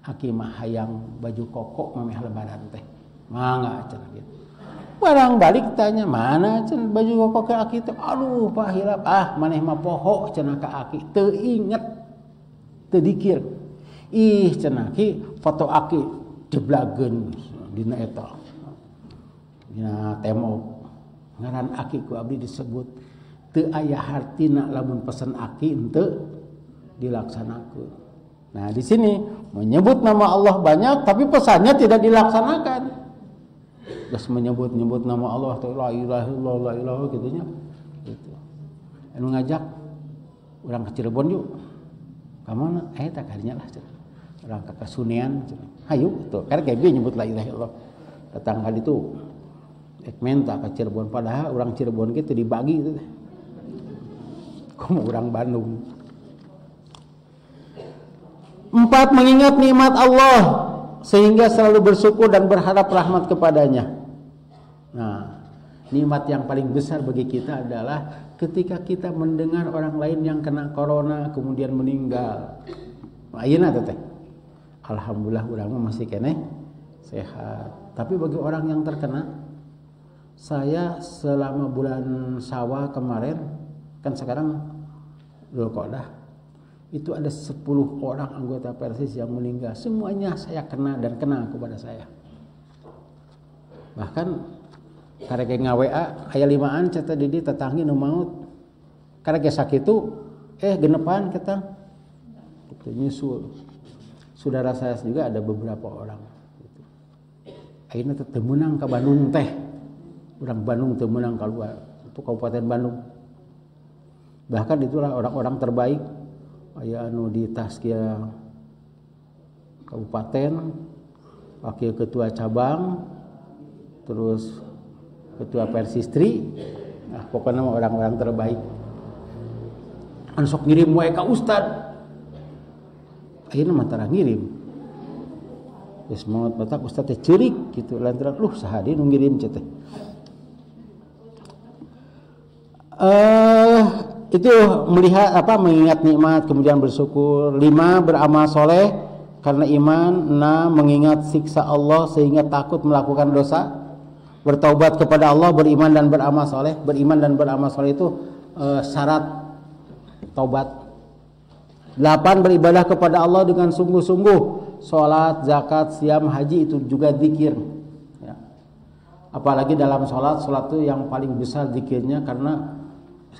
S2: aki mah hayang baju koko mameh lebaran teh mangga cenah kitu barang balik tanya mana cenah baju koko ka aki teh aduh Pak hilap maneh mah poho cenah ka aki teu inget teu dikir ih cenah ki foto aki jeblageun dina eta dina tembok ngaran aki ku abdi disebut teu aya hartina lamun pesen aki henteu dilaksanakeun. Nah di sini menyebut nama Allah banyak tapi pesannya tidak dilaksanakan. Terus menyebut nama Allah teh la ilaha illallah la ilaha gitunya gitu. Anu ngajak urang ke Cirebon yuk. Ka mana? Eta kadinya lah orang ke Kasunian, hayu tuh, karena kayak dia nyebut la ilaha illallah. Datang kali itu, minta ke Cirebon, padahal orang Cirebon gitu dibagi gitu. Kamu orang Bandung. 4, mengingat nikmat Allah sehingga selalu bersyukur dan berharap rahmat kepadanya. Nah, nikmat yang paling besar bagi kita adalah ketika kita mendengar orang lain yang kena corona kemudian meninggal. Ayeuna teh. Alhamdulillah urang masih keneh sehat. Tapi bagi orang yang terkena, saya selama bulan Syawal kemarin, kan sekarang Dzulqa'dah, itu ada 10 orang anggota Persis yang meninggal. Semuanya saya kena dan kena kepada saya. Bahkan karek ngaWA aya 5an cata di dieu tetanggi nu maut. Karek sakitu genepan kita nyusul. Saudara saya juga ada beberapa orang gitu. Akhirnya teu meunang ka Bandung teh. Urang Bandung teu meunang keluar untuk Kabupaten Bandung. Bahkan itulah orang-orang terbaik aya anu di Taskia Kabupaten, wakil ketua cabang, terus ketua Persistri. Nah, pokoknya orang-orang terbaik. Anu sok ngirim wae ka ustad. Akhirnya mantara ngirim. Geus maot batak ustaz teh ceurik kitu lantaran saha deui nu ngirim teh. Itu melihat mengingat nikmat kemudian bersyukur. 5, beramal soleh karena iman. 6. Mengingat siksa Allah sehingga takut melakukan dosa. Bertaubat kepada Allah, beriman dan beramal soleh. Beriman dan beramal soleh itu syarat taubat. 8. Beribadah kepada Allah dengan sungguh-sungguh. Sholat, zakat, siam, haji itu juga zikir ya. Apalagi dalam sholat itu yang paling besar zikirnya, karena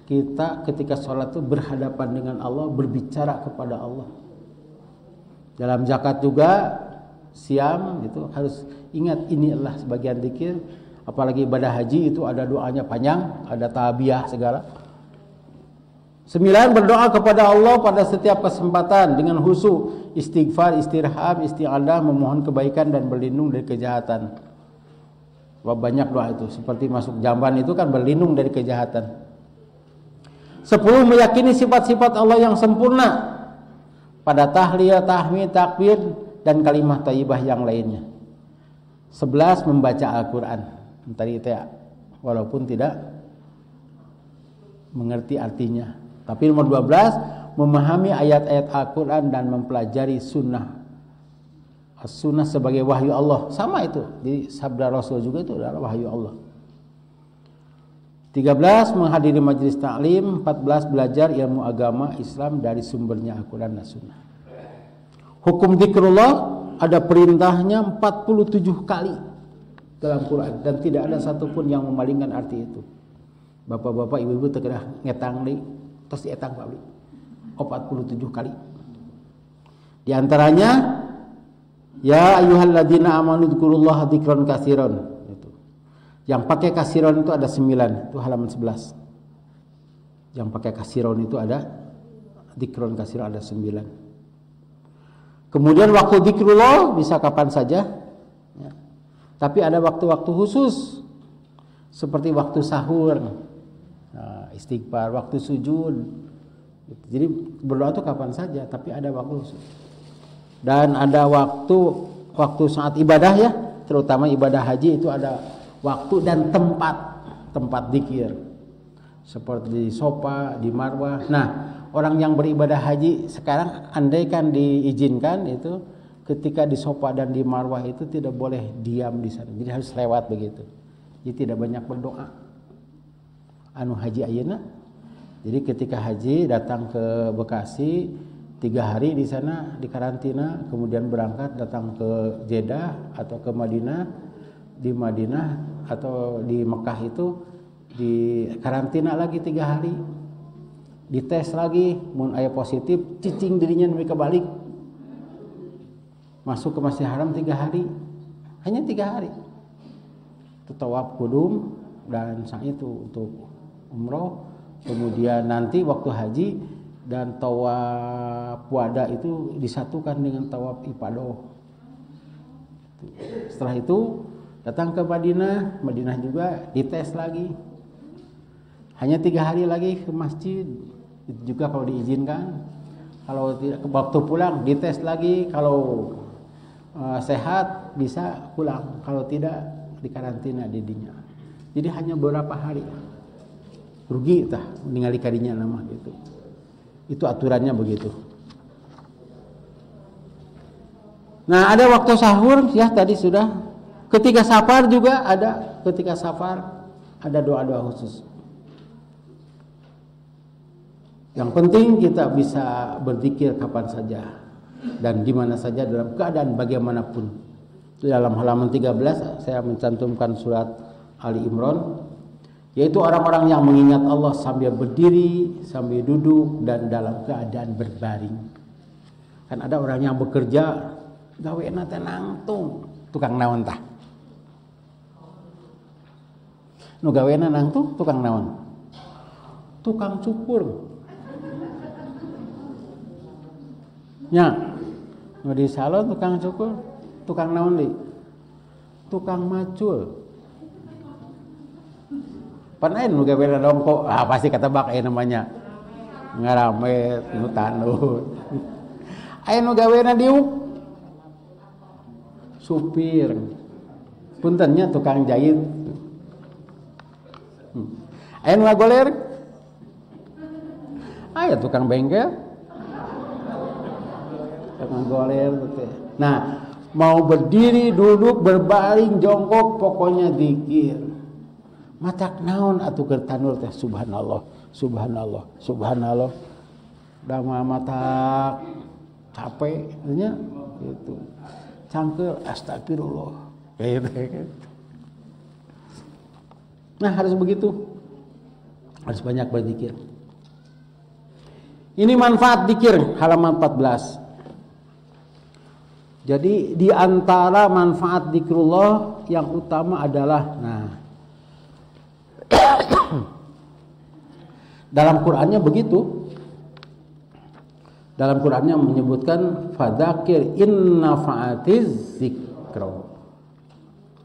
S2: kita ketika sholat itu berhadapan dengan Allah, berbicara kepada Allah. Dalam zakat juga, siam itu harus ingat ini adalah sebagian zikir. Apalagi ibadah haji itu ada doanya panjang, ada tabiah segala. 9. Berdoa kepada Allah pada setiap kesempatan dengan khusyuk, istighfar, istirham, isti'adah, memohon kebaikan dan berlindung dari kejahatan. Banyak doa itu, seperti masuk jamban itu kan berlindung dari kejahatan. 10. Meyakini sifat-sifat Allah yang sempurna pada tahlil, tahmid, takbir dan kalimah thayyibah yang lainnya. 11. Membaca Al-Quran tadi itu ya, walaupun tidak mengerti artinya. Tapi nomor 12, memahami ayat-ayat Al-Quran dan mempelajari sunnah. Sunnah sebagai wahyu Allah, sama itu di sabda Rasul juga itu adalah wahyu Allah. 13. Menghadiri majelis taklim. 14. Belajar ilmu agama Islam dari sumbernya Al-Quran dan Sunnah. Hukum zikrullah ada perintahnya 47 kali dalam Quran, dan tidak ada satupun yang memalingkan arti itu. Bapak-bapak, ibu-ibu terkena ngetang nih, terus dietang Pak Bli 47 kali. Di antaranya, ya ayyuhalladzina amanu dzkurullaha dzikran katsiran. Yang pakai kasiron itu ada 9, itu halaman 11. Yang pakai kasiron itu ada dzikron kasiron ada 9. Kemudian waktu dzikrullah bisa kapan saja ya. Tapi ada waktu-waktu khusus, seperti waktu sahur, istighfar, waktu sujud. Jadi berdoa itu kapan saja, tapi ada waktu khusus. Dan ada waktu saat ibadah ya, terutama ibadah haji itu ada waktu dan tempat zikir, seperti di Sofa, di Marwah. Nah, orang yang beribadah haji sekarang andaikan diizinkan itu ketika di Sofa dan di Marwah itu tidak boleh diam di sana, jadi harus lewat begitu. Jadi tidak banyak berdoa. Anu haji ayeuna. Jadi ketika haji datang ke Bekasi 3 hari di sana di karantina, kemudian berangkat datang ke Jeddah atau ke Madinah. Di Madinah atau di Mekah itu di karantina lagi 3 hari. Dites lagi, mun aya positif, cicing dirinya demi kebalik. Masuk ke Masjidil Haram 3 hari. Hanya 3 hari. Itu tawaf kudum dan sa'i itu untuk umroh. Kemudian nanti waktu haji dan tawaf wada itu disatukan dengan tawaf ifadah. Setelah itu datang ke Madinah, Madinah juga dites lagi. Hanya 3 hari lagi ke masjid. Itu juga kalau diizinkan. Kalau tidak, waktu pulang dites lagi. Kalau sehat bisa pulang. Kalau tidak dikarantina didinya. Jadi hanya beberapa hari. Rugi tah ningali kadinya nama gitu. Itu aturannya begitu. Nah, ada waktu sahur ya tadi sudah. Ketika safar juga ada, ketika safar ada doa-doa khusus. Yang penting kita bisa berzikir kapan saja dan di mana saja dalam keadaan bagaimanapun. Dalam halaman 13 saya mencantumkan surat Ali Imran, yaitu orang-orang yang mengingat Allah sambil berdiri, sambil duduk dan dalam keadaan berbaring. Kan ada orang yang bekerja gaweana teh nangtung, tukang naon tah. Nu gaweana nangtung tukang naon? Tukang cukur. Nya, nu di salon tukang cukur, tukang naon deui? Tukang macul. Pan aya nu gaweana dongko, pasti katebak aya namanya. Ngaramet, nu tanut. Aya nu gaweana diuk. Supir. Punten nya tukang jahit. Aya nu ngagoler. Aya tukang bengkel. ngagoler teh. Nah, mau berdiri, duduk, berbaring, jongkok, pokoknya zikir. Matak naon atuh keur tanur teh subhanallah, subhanallah, subhanallah. Da matak capek nya gitu. Cangkeul astagfirullah. Kayak gitu. Nah, harus begitu. Harus banyak berzikir. Ini manfaat zikir halaman 14. Jadi di antara manfaat zikrullah yang utama adalah dalam Qur'annya begitu. Dalam Qur'annya menyebutkan fadzakir inna fa'atiz zikra.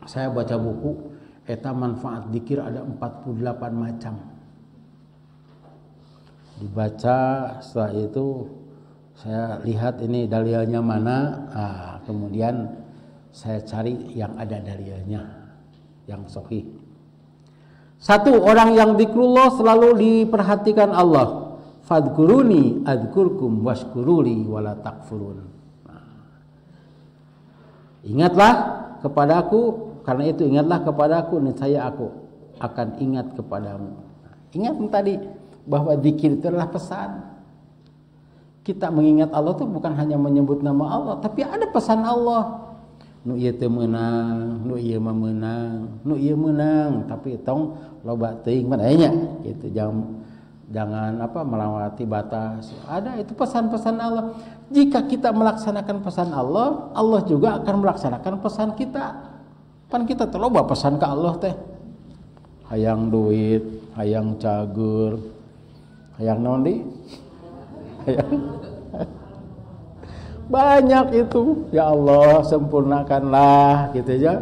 S2: Saya baca buku eta manfaat zikir ada 48 macam. Dibaca, setelah itu saya lihat ini dalilnya mana, kemudian saya cari yang ada dalilnya, yang sahih. Satu, orang yang zikrullah selalu diperhatikan Allah. Fadkuruni adzkurkum washkuruli wala takfurun. Ingatlah kepadaku, karena itu ingatlah kepadaku, niscaya aku akan ingat kepadamu. Ingat tadi bahwa zikir itu adalah pesan. Kita mengingat Allah itu bukan hanya menyebut nama Allah, tapi ada pesan Allah. Nu ieu teu meunang, nu ieu mah meunang, nu ieu meunang, tapi tong loba teuing mah aya nya gitu. Jangan melewati batas. Ada itu pesan-pesan Allah. Jika kita melaksanakan pesan Allah, Allah juga akan melaksanakan pesan kita. Pan kita teh loba pesan ke Allah teh. Hayang duit, hayang cager, hayang naon deui? Banyak itu. Ya Allah, sempurnakanlah gitu ya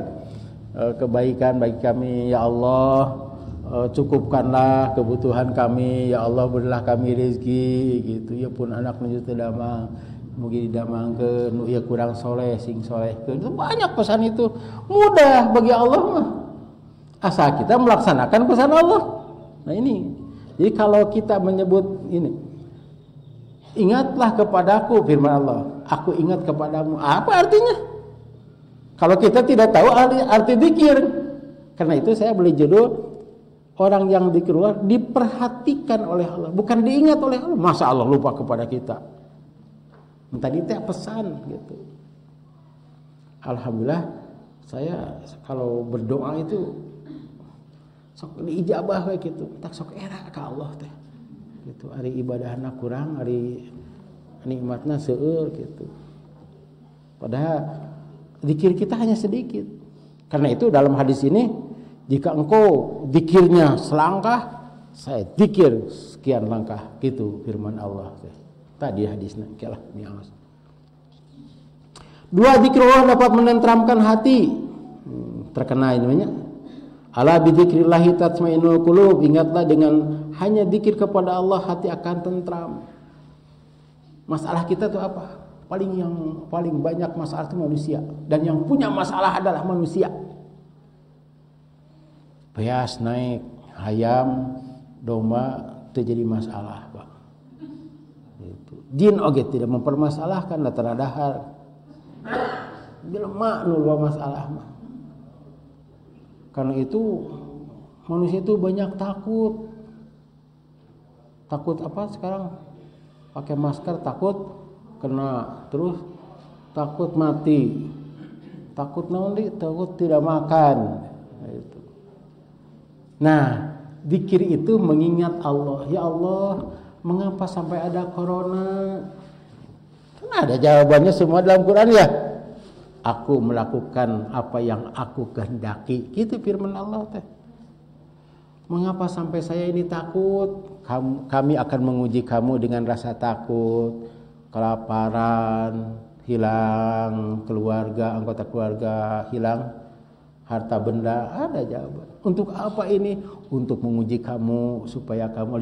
S2: kebaikan bagi kami, ya Allah. Cukupkanlah kebutuhan kami, ya Allah, berilah kami rezeki gitu. Ya pun anak menuju teu damang, mugi didamangkeun, nu ieu kurang soleh sing solehkeun. Itu banyak pesan itu. Mudah bagi Allah mah. Asal kita melaksanakan pesan Allah. Nah ini. Jadi kalau kita menyebut ini, ingatlah kepadaku, firman Allah. Aku ingat kepadamu. Apa artinya? Kalau kita tidak tahu arti zikir. Karena itu saya beli judul orang yang zikrullah diperhatikan oleh Allah, bukan diingat oleh Allah. Masa Allah lupa kepada kita? Tadi itu pesan gitu. Alhamdulillah saya kalau berdoa itu sok diijabah kayak gitu. Tak sok era ke Allah teh. Gitu. Ari ibadahna kurang, ari nikmatna seueur gitu. Padahal zikir kita hanya sedikit. Karena itu dalam hadis ini, jika engkau zikirnya selangkah, saya zikir sekian langkah, gitu firman Allah. Tadi hadisnya kalah biasa. Dua, zikrullah dapat menenteramkan hati. Terkena ini namanya. Ala bi dzikrillah tatmainnul qulub. Ingatlah dengan hanya zikir kepada Allah hati akan tentram. Masalah kita itu apa? Paling banyak masalah itu manusia, dan yang punya masalah adalah manusia. Beas naik, hayam, domba terjadi masalah, Pak. Gitu. Jin oge tidak mempermasalahkan latara dahar. Jelema nu loba masalah mah. Karena itu manusia itu banyak takut. Takut apa sekarang? Pakai masker takut kena, terus takut mati. Takut naon deui? Takut tidak makan. Gitu. Nah, zikir itu mengingat Allah. Ya Allah, mengapa sampai ada corona? Kan ada jawabannya semua dalam Quran ya. Aku melakukan apa yang aku kehendaki. Gitu firman Allah teh. Mengapa sampai saya ini takut? Kami akan menguji kamu dengan rasa takut, kelaparan, hilang keluarga, anggota keluarga hilang, harta benda, ada jawaban. Untuk apa ini? Untuk menguji kamu supaya kamu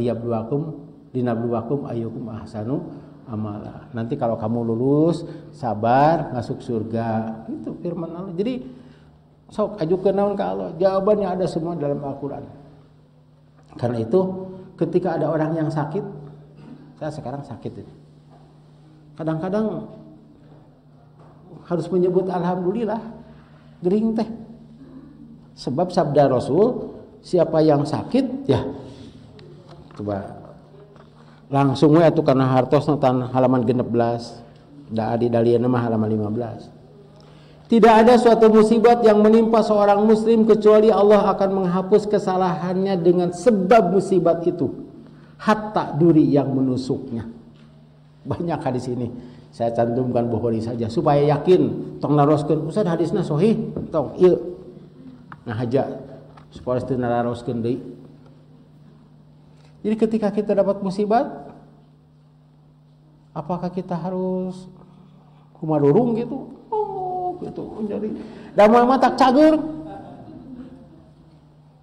S2: linabluwakum ayyukum ahsanu amala. Nanti kalau kamu lulus, sabar, masuk surga. Itu firman Allah. Jadi sok ajukeun naon ka Allah. Jawabannya ada semua dalam Al-Qur'an. Karena itu ketika ada orang yang sakit, saya sekarang sakit ini. Kadang-kadang harus menyebut alhamdulillah gering teh. Sebab sabda Rasul, siapa yang sakit ya coba langsung we atuh kana hartosna tan halaman 16. Da adi dalieuna mah halaman 15. Tidak ada suatu musibat yang menimpa seorang muslim kecuali Allah akan menghapus kesalahannya dengan sebab musibat itu. Hatta duri yang menusuknya. Banyak hadis ini. Saya cantumkan Bukhari saja supaya yakin tong naroskeun ustaz hadisna sahih tong ieu. Nah haja supaya teu naroskeun deui. Jadi ketika kita dapat musibat, apakah kita harus kumadurung gitu? Oh gitu. Jadi da moal mata cager.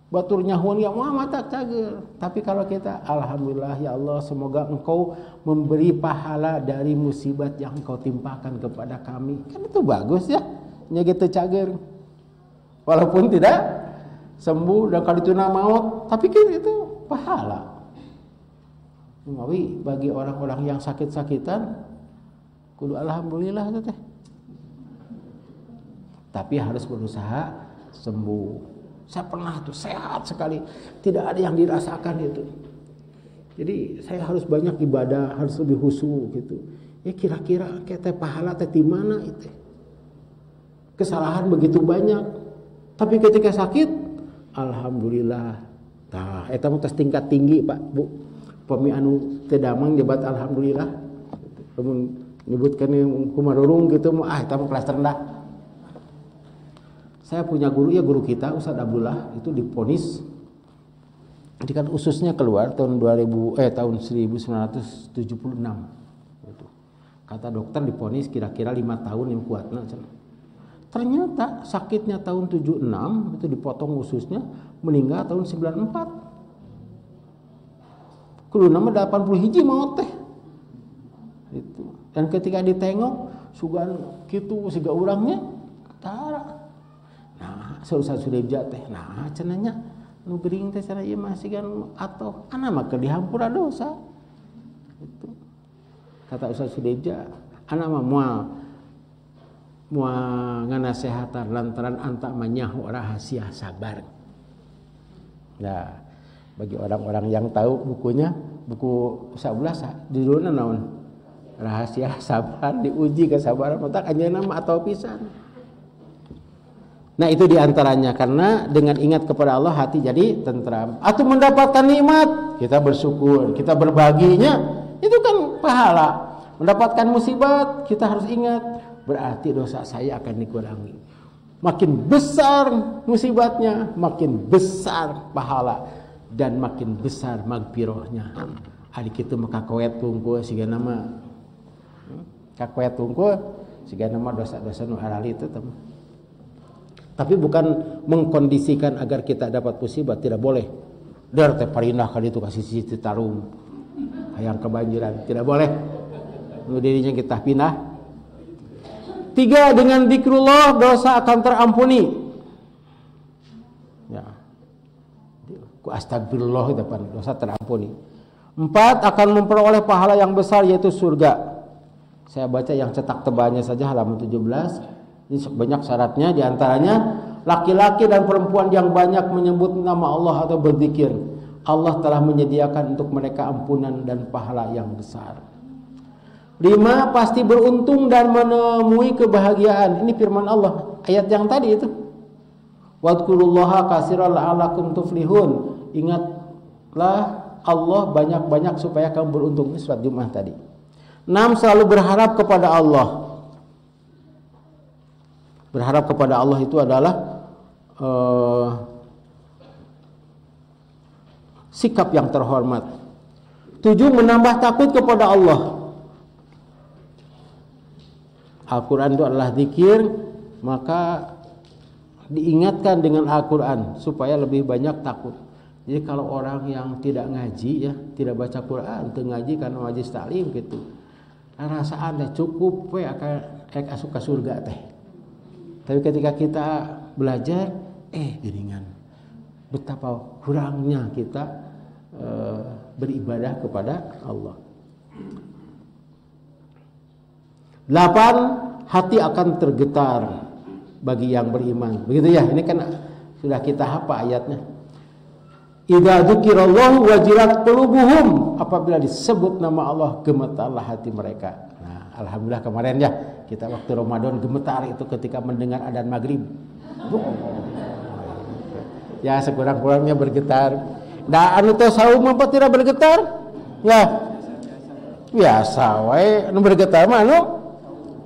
S2: Batur nyahun ya mata cager. Tapi kalau kita alhamdulillah ya Allah semoga Engkau memberi pahala dari musibat yang Engkau timpakan kepada kami. Kan itu bagus ya. Nya gitu cager. Walaupun tidak sembuh dan kali itu maut, tapi kan itu pahala. Ngawi bagi orang-orang yang sakit-sakitan kudu alhamdulillah teh. Tapi harus berusaha sembuh. Saya pernah tuh sehat sekali, tidak ada yang dirasakan itu. Jadi saya harus banyak ibadah, harus lebih khusyuk gitu. Ya kira-kira kita pahala teh di mana itu? Kesalahan begitu banyak, tapi ketika sakit, alhamdulillah. Tah, eta mah tingkat tinggi Pak Bu. Pemi anu teu damang nyebat alhamdulillah. Lamun nyebutkeun kumarurung gitu mah eta mah kelas rendah. Saya punya guru ya guru kita Ustaz Abdullah itu divonis jadi kan ususnya keluar tahun 1976 gitu. Kata dokter divonis kira-kira 5 tahun yang kuatna. Ternyata sakitnya tahun 76 itu dipotong ususnya meninggal tahun 94. Kudu nama 80 hiji maut teh. Itu. Dan ketika ditengok sugan kitu siga urangnya tara. Nah, Ustaz Sudaibja teh, nah cenanya nu gering teh cara ieu mah sigan atoh ana mah keur dihampura dosa. Itu. Kata Ustaz Sudaibja, ana mah moal nganasehatan lantaran anta manyaho rahasia sabar. Nah, bagi orang-orang yang tahu bukunya, buku Ustaz judulna naon? Rahasia sabar diuji kesabaran matak anjeunna mah atau pisan. Nah itu diantaranya karena dengan ingat kepada Allah hati jadi tentram. Atau mendapatkan nikmat kita bersyukur, kita berbaginya itu kan pahala. Mendapatkan musibat kita harus ingat berarti dosa saya akan dikurangi. Makin besar musibatnya, makin besar pahala dan makin besar magfirahnya. Adik itu maka kawet tungku siga nama kakwet tungku siga nama dosa-dosa nu harali itu teman. Tapi bukan mengkondisikan agar kita dapat musibah, tidak boleh. Dar teh parinah kali itu kasih sisi Citarum. Hayang kebanjiran, tidak boleh. Nu dirinya kita pindah. 3 dengan zikrullah dosa akan terampuni. Ya. Ku astagfirullah itu dosa terampuni. 4 akan memperoleh pahala yang besar yaitu surga. Saya baca yang cetak tebalnya saja halaman 17. Ini banyak syaratnya, diantaranya laki-laki dan perempuan yang banyak menyebut nama Allah atau berzikir. Allah telah menyediakan untuk mereka ampunan dan pahala yang besar. 5 pasti beruntung dan menemui kebahagiaan. Ini firman Allah, ayat yang tadi itu. Wadkurullaha katsiran la'allakum tuflihun. Ingatlah Allah banyak-banyak supaya kamu beruntung. Ini surat Jumat tadi. 6 selalu berharap kepada Allah. Berharap kepada Allah itu adalah sikap yang terhormat. 7 menambah takut kepada Allah. Al-Quran itu adalah zikir, maka diingatkan dengan Al-Quran supaya lebih banyak takut. Jadi kalau orang yang tidak ngaji ya, tidak baca Quran, tidak ngaji karena majlis taklim gitu, rasaan teh cukup we akan asup ka surga teh. Tapi ketika kita belajar, geringan. Betapa kurangnya kita beribadah kepada Allah. 8 hati akan tergetar bagi yang beriman. Begitu ya, ini kan sudah kita hafal ayatnya. Idza dzukirallahu wajilat qulubuhum, apabila disebut nama Allah gemetarlah hati mereka. Nah, alhamdulillah kemarin ya kita waktu Ramadan gemetar itu ketika mendengar adzan maghrib. Ya sekurang-kurangnya bergetar. Da anu teh saum apa tidak bergetar? Ya. Biasa wae anu bergetar mah anu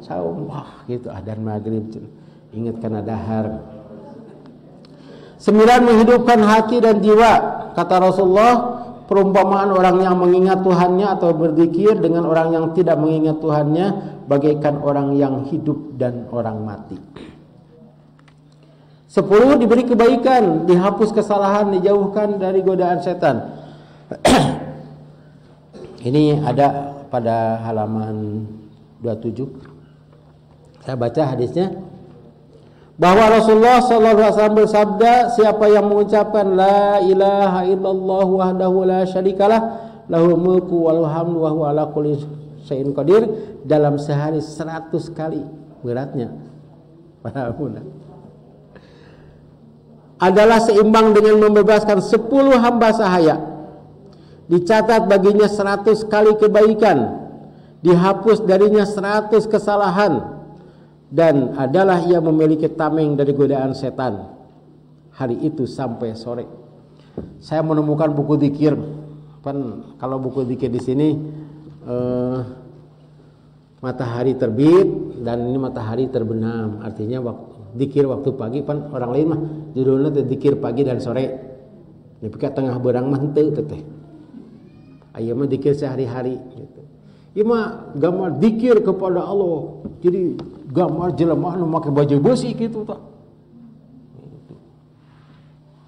S2: saum. Wah, gitu adzan maghrib. Ingat kana dahar. 9 menghidupkan hati dan jiwa. Kata Rasulullah, perumpamaan orang yang mengingat Tuhannya atau berzikir dengan orang yang tidak mengingat Tuhannya bagaikan orang yang hidup dan orang mati. 10 diberi kebaikan, dihapus kesalahan, dijauhkan dari godaan setan. Ini ada pada halaman 27. Saya baca hadisnya. Bahwa Rasulullah SAW bersabda, siapa yang mengucapkan la ilaha illallah wahdahu la syarikalah lahul mulku walul hamdu wa huwa ala kulli syai'in qadir dalam sehari 100 kali, beratnya adalah seimbang dengan membebaskan 10 hamba sahaya. Dicatat baginya 100 kali kebaikan, dihapus darinya 100 kesalahan, dan adalah ia memiliki tameng dari godaan setan hari itu sampai sore. Saya menemukan buku zikir. Kan kalau buku zikir di sini matahari terbit dan ini matahari terbenam. Artinya zikir waktu pagi, kan orang lain mah judulnya zikir pagi dan sore. Tapi tengah berang mah henteu teh. Aya mah zikir sehari-hari gitu. Ieu mah gambar zikir kepada Allah. Jadi gambar jelema anu make baju besi kitu tah.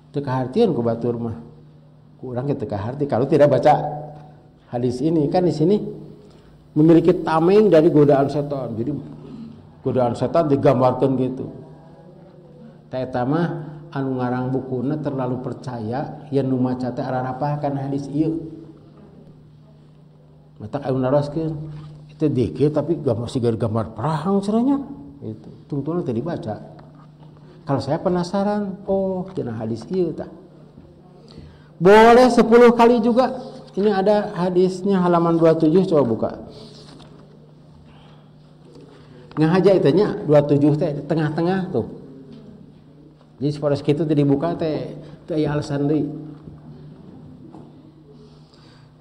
S2: Teu kahartieun ku batur mah. Ku urang ge teu kaharti kalau tidak baca hadis ini. Kan di sini memiliki tameng dari godaan setan. Jadi godaan setan digambarkan gitu. Ta eta mah anu ngarang bukuna terlalu percaya yen nu maca teh ararapahan hadis ieu. Matak anu naroskeun itu dikir tapi masih gambar perang caranya itu tungtungna tadi baca. Kalau saya penasaran, oh cenah hadis ieu tah. Boleh 10 kali juga. Ini ada hadisnya halaman 27, coba buka. Ngahaja itu nya 27 teh di tengah-tengah tuh. Jadi seporos kitu teh dibuka teh teu aya alasan deui.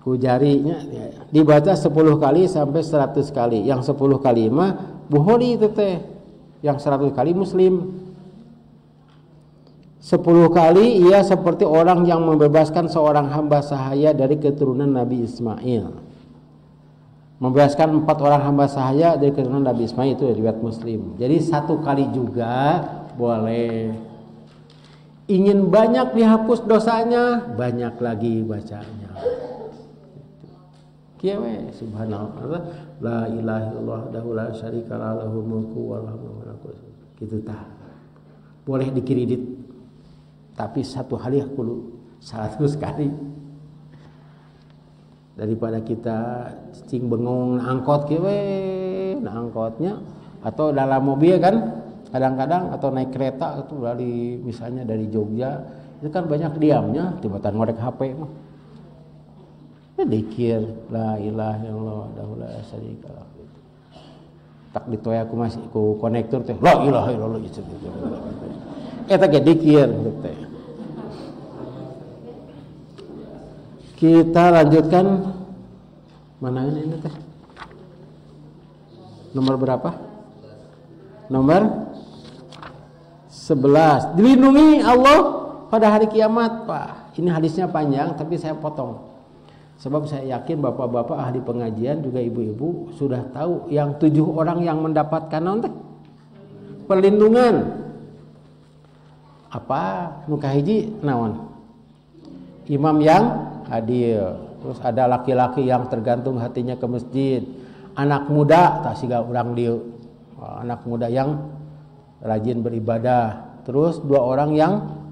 S2: Ku jarinya dibaca 10 kali sampai 100 kali. Yang 10 kali mah Bukhari itu teh. Yang 100 kali Muslim. 10 kali ia seperti orang yang membebaskan seorang hamba sahaya dari keturunan Nabi Ismail. Membebaskan 4 orang hamba sahaya dari keturunan Nabi Ismail, itu riwayat Muslim. Jadi 1 kali juga boleh. Ingin banyak dihapus dosanya, banyak lagi bacanya. Kieu we subhanallah la ilaha illallah la syarikalah lahul mulku wal hamdu wa lahu kitu tah. Boleh dikredit. Tapi 1 hari kudu 100 kali. Daripada kita cicing bengong angkot kieu we, na angkotnya atau dalam mobil kan kadang-kadang atau naik kereta itu dari misalnya dari Jogja itu kan banyak diamnya tiba-tiba ngorek HP mah. Dikir la ilaha illallah la syarikalah. Tak ditoya aku masih ku konektor teh la ilaha illallah itu. Eta ge dikir teh. Kita lanjutkan mana ini teh? Nomor berapa? Nomor 11. Dilindungi Allah pada hari kiamat, Pak. Ini hadisnya panjang tapi saya potong. Sebab saya yakin bapak-bapak ahli pengajian juga ibu-ibu sudah tahu yang 7 orang yang mendapatkan perlindungan. Apa? Nu kahiji naon? Imam yang adil. Terus ada laki-laki yang tergantung hatinya ke masjid. Anak muda tak siga urang dieu. Anak muda yang rajin beribadah. Terus 2 orang yang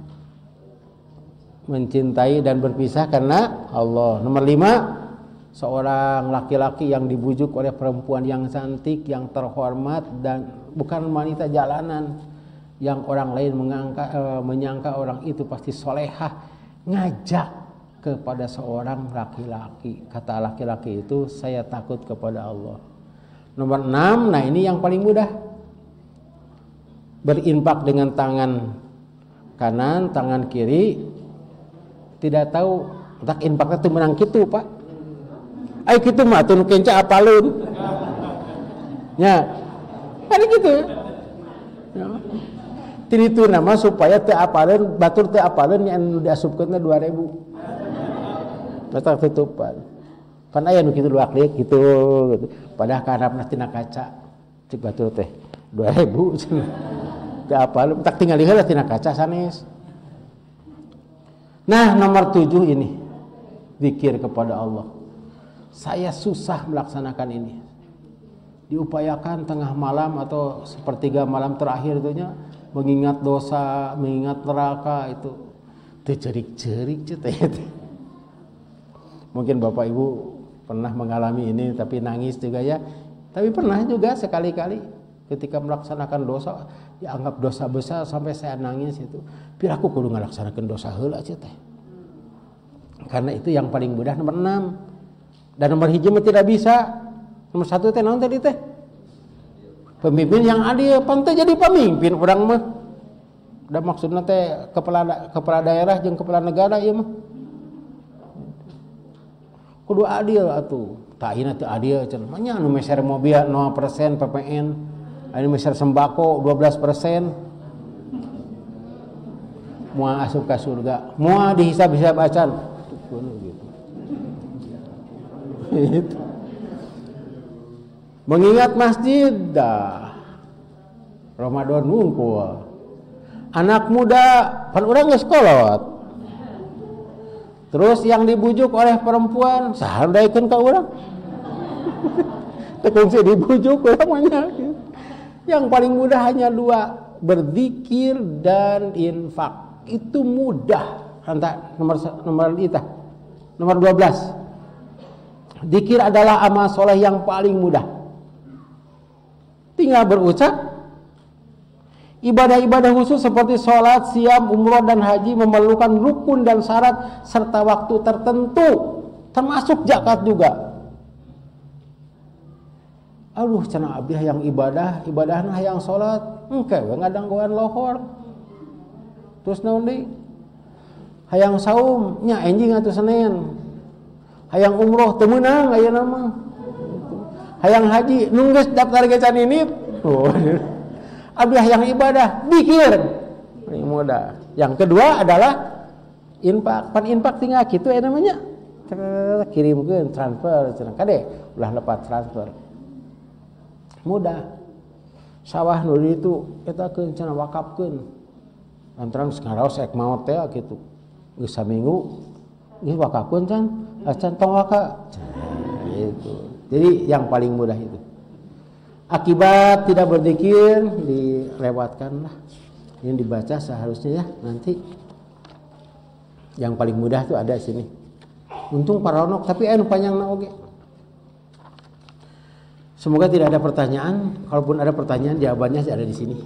S2: mencintai dan berpisah karena Allah. Nomor 5 seorang laki-laki yang dibujuk oleh perempuan yang cantik, yang terhormat, dan bukan wanita jalanan yang orang lain menyangka orang itu pasti solehah, ngajak kepada seorang laki-laki. Kata laki-laki itu, saya takut kepada Allah. Nomor 6, nah ini yang paling mudah. Berinfak dengan tangan kanan, tangan kiri. Tidak tahu tak infaknya itu menang gitu, Pak. Ay kitu mah tun kenca apalun. Ya. Kan gitu. Ya. Tini itu nama supaya teu apaleun, batur teu apaleun yang diasupkeunna 2000. Mata tutupan. Pan aya nu kitu 2 klik gitu. Padahal karepna tina kaca. Cik batur teh 2000. Teu apaleun tak tinggal heula tina kaca sanes. Nah, nomor 7 ini. Zikir kepada Allah. Saya susah melaksanakan ini. Diupayakan tengah malam atau sepertiga malam terakhir itunya mengingat dosa, mengingat neraka itu jerik-jerik cetet. Mungkin Bapak Ibu pernah mengalami ini tapi nangis juga ya. Tapi pernah juga sekali-kali ketika melaksanakan dosa dianggap dosa besar sampai saya nangis itu. Biar aku kudu ngalaksanakeun dosa heula cetet. Karena itu yang paling mudah nomor 6. Dan nomor 1 mah tidak bisa. Nomor 1 teh naon tadi teh? Pemimpin yang adil, pan teh jadi pemimpin urang mah. Da maksudna teh kepala daerah jeung kepala negara ieu mah. Kudu adil atuh. Tah ieu teh adil cenah. Manya anu meser mobil 0% PPN, anu meser sembako 12%. Moal asup ka surga, moal dihisab-hisab acan. Gitu. Mengingat masjid dah. Ramadan ngumpul. Anak muda pan urang geus kolot. Terus yang dibujuk oleh perempuan sahandaikeun ka urang. Teu kungsi dibujuk urang mah. Yang paling mudah hanya 2, berzikir dan infak. Itu mudah. Anta nomor 12. Zikir adalah amal soleh yang paling mudah. Tinggal berucap. Ibadah-ibadah khusus seperti sholat, siam, umroh, dan haji memerlukan rukun dan syarat serta waktu tertentu, termasuk zakat juga. Aduh, cenah abdi hayang ibadahna hayang sholat, engke ngadangguan lohor. Terus naon deui? Hayang saum, nya enjing atuh Senin. Hayang umroh teu meunang ayeuna mah. Hayang haji nunggeus daftar ge can ini. Abdi hayang ibadah, zikir. Paling mudah. Yang kedua adalah infak. Pan infak tinggal kitu namanya. Kirimkeun transfer cenah kade ulah lepat transfer. Mudah. Sawah nu ditu eta keun cenah wakafkeun. Lantaran ngaraos ek maot teh kitu. Geus saminggu geus wakafkeun can, acan tong waka. Gitu. Jadi yang paling mudah itu. Akibat tidak berzikir dilewatkanlah. Yang dibaca seharusnya ya nanti. Yang paling mudah itu ada di sini. Untung paronok tapi anu panjangna oge. Semoga tidak ada pertanyaan. Kalaupun ada pertanyaan jawabannya ada di sini.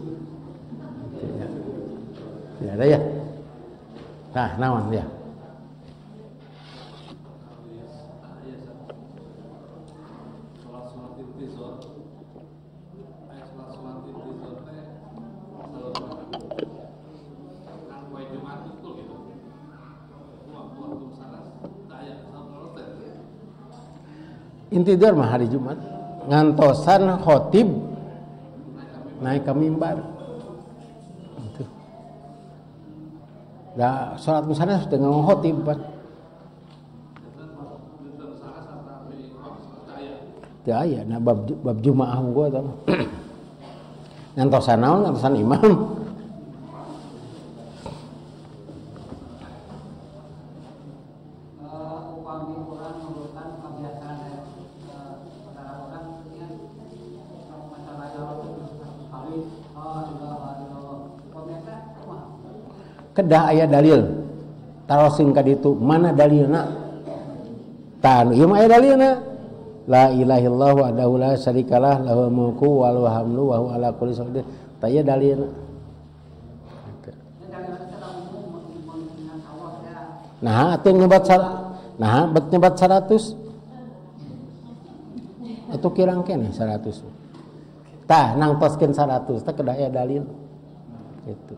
S2: Tidak ada ya. Nah, naon ya. Intidar mah hari Jumat ngantosan khotib naik ke mimbar. Gitu. Da salat busana sudah ngomong khotib Pak. Teu aya na bab Jumaah gua tah. Ngantosan naon ngantosan imam. Kedah aya dalil tarosin ka ditu mana dalilna Tan ieu mah aya dalilna. La ilaha illallah wahdahu la syarikalah lahul mulku wa lahul hamdu wa huwa ala kulli syai'in qadir. Taya dalilna. Nah, atuh nyebat nyebat 100. Atuh kirang kene 100. Tah nangtoskeun 100 teh kedah aya dalil. Gitu.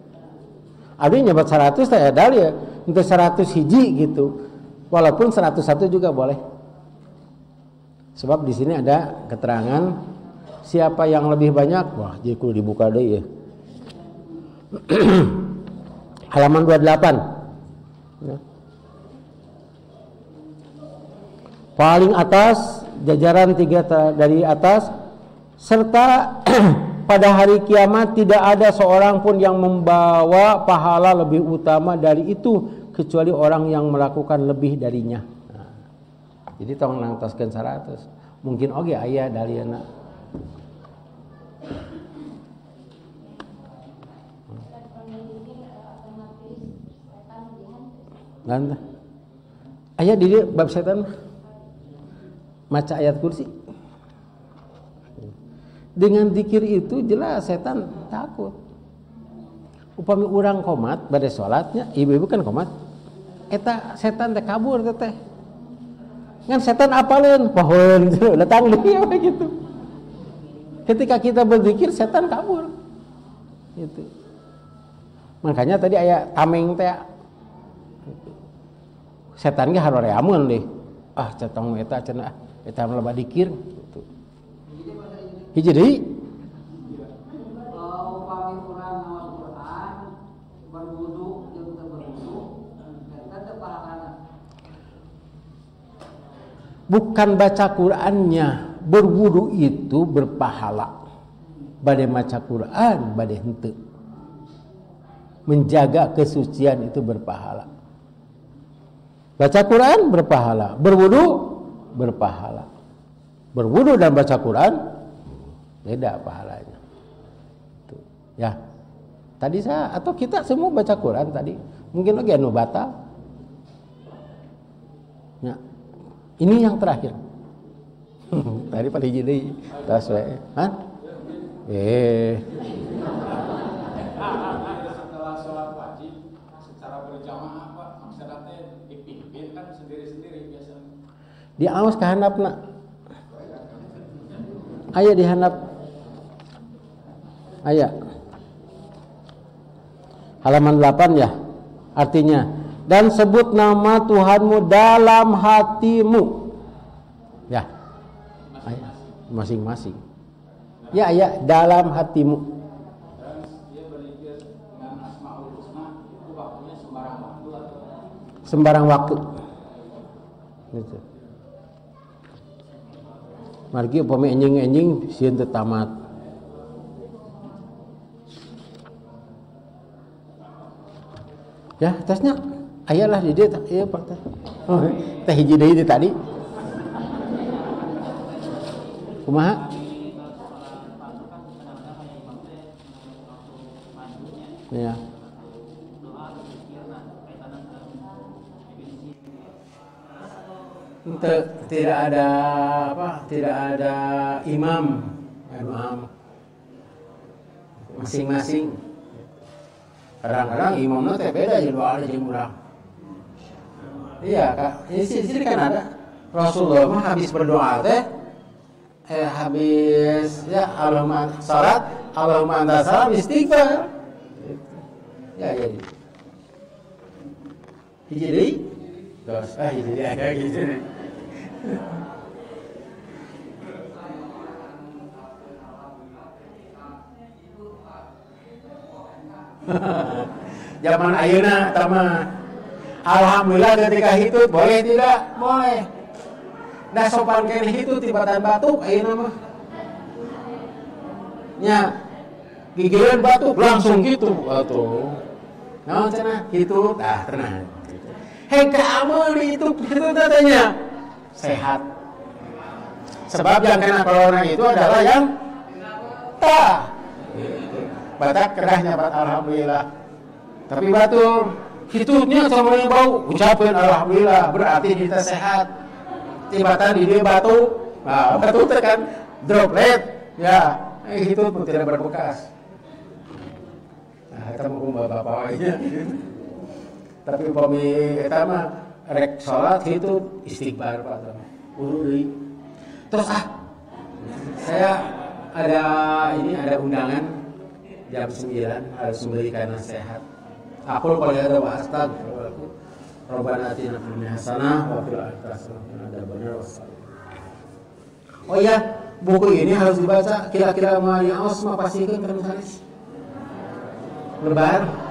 S2: Abdi nyebat 100 teh aya dalil, untuk 100 hiji gitu. Walaupun 101 juga boleh. Sebab di sini ada keterangan siapa yang lebih banyak, wah jadi kudu dibuka deui ya. Halaman 28. Ya. Paling atas jajaran 3 dari atas serta pada hari kiamat tidak ada seorang pun yang membawa pahala lebih utama dari itu kecuali orang yang melakukan lebih darinya. Nah, jadi tong nangtoskeun 100. Mungkin oge aya dalilna. Lan aya di dieu bab setan maca ayat kursi. Dengan zikir itu jelas setan takut. Upami urang qomat bade salatnya, ibu-ibu kan qomat. Eta setan teh kabur teh. Ngan setan apaleun pohon datang dia gitu. Ketika kita berzikir setan kabur. Gitu. Makanya tadi aya tameng teh setan ge haroreamun deh. Ah catong eta cenah eta mah dikir gitu. Hiji deui upami urang maos Quran berwudu jeung teu berwudu eta teh pahalana. Bukan baca Qur'annya, berwudu itu berpahala. Bade maca Qur'an bade henteu. Menjaga kesucian itu berpahala. Baca Quran berpahala, berwudu berpahala. Berwudu dan baca Quran beda pahalanya. Tuh, ya. Tadi saya atau kita semua baca Quran tadi, mungkin lagi anu batal. Ya. Ini yang terakhir. Tadi pada hiji deui. Tas we. Hah?
S3: Setelah sholat wajib secara berjamaah Pak, maksudnya dipimpin kan sendiri-sendiri biasanya.
S2: Di awas ka handapna. Aya di handap. Aya. Halaman 8 ya. Artinya, dan sebut nama Tuhanmu dalam hatimu. Ya. Masing-masing. Ya, ya, dalam hatimu.
S3: Dan dia berzikir dengan Asmaul Husna itu waktunya sembarang waktu atau
S2: sembarang waktu. Gitu. Margi upami enjing-enjing sieun teu tamat. Ya, tasnya ayalah di dia ieu Pak teh. Oh, teh hiji deui tadi. Kumaha? Ya. Tidak ada apa? Tidak ada imam. Masing-masing. Kadang-kadang imamnya teh beda jeung doa jeung urang. Iya, Kak. Di sini kan ada Rasulullah mah habis berdoa teh habis ya Allahumma salat, Allahumma anta salam istighfar. Ya jadi. Hiji deui. Terus hiji deui ada gitu. Zaman ayeuna tama alhamdulillah ketika hitut boleh tidak? Boleh. Da sopan keneh hitut tibatan batuk ayeuna mah. Nya gigireun batuk langsung gitu atuh. Naon cenah hitut tenang. Hei kamu itu katanya sehat. Sebab yang kena corona itu adalah yang tak. Batak kerah nyabat alhamdulillah. Tapi batuk hitutnya sama yang bau ucapin alhamdulillah berarti kita sehat. tibatan di dia batu. Nah, batu itu kan droplet. Ya, itu pun tidak berbekas. Nah, kita mau bapak-bapaknya. Tapi upami kita mah rek sholat itu istighfar Pak. Urut. Terus saya ada undangan jam 9 harus memberikan nasihat. Aku kalau ada wastag, Rabbana atina fid dunya hasanah wa fil akhirati hasanah. Oh iya, buku ini harus dibaca. Kira-kira mau yang aus mah pastikan kan Lebar.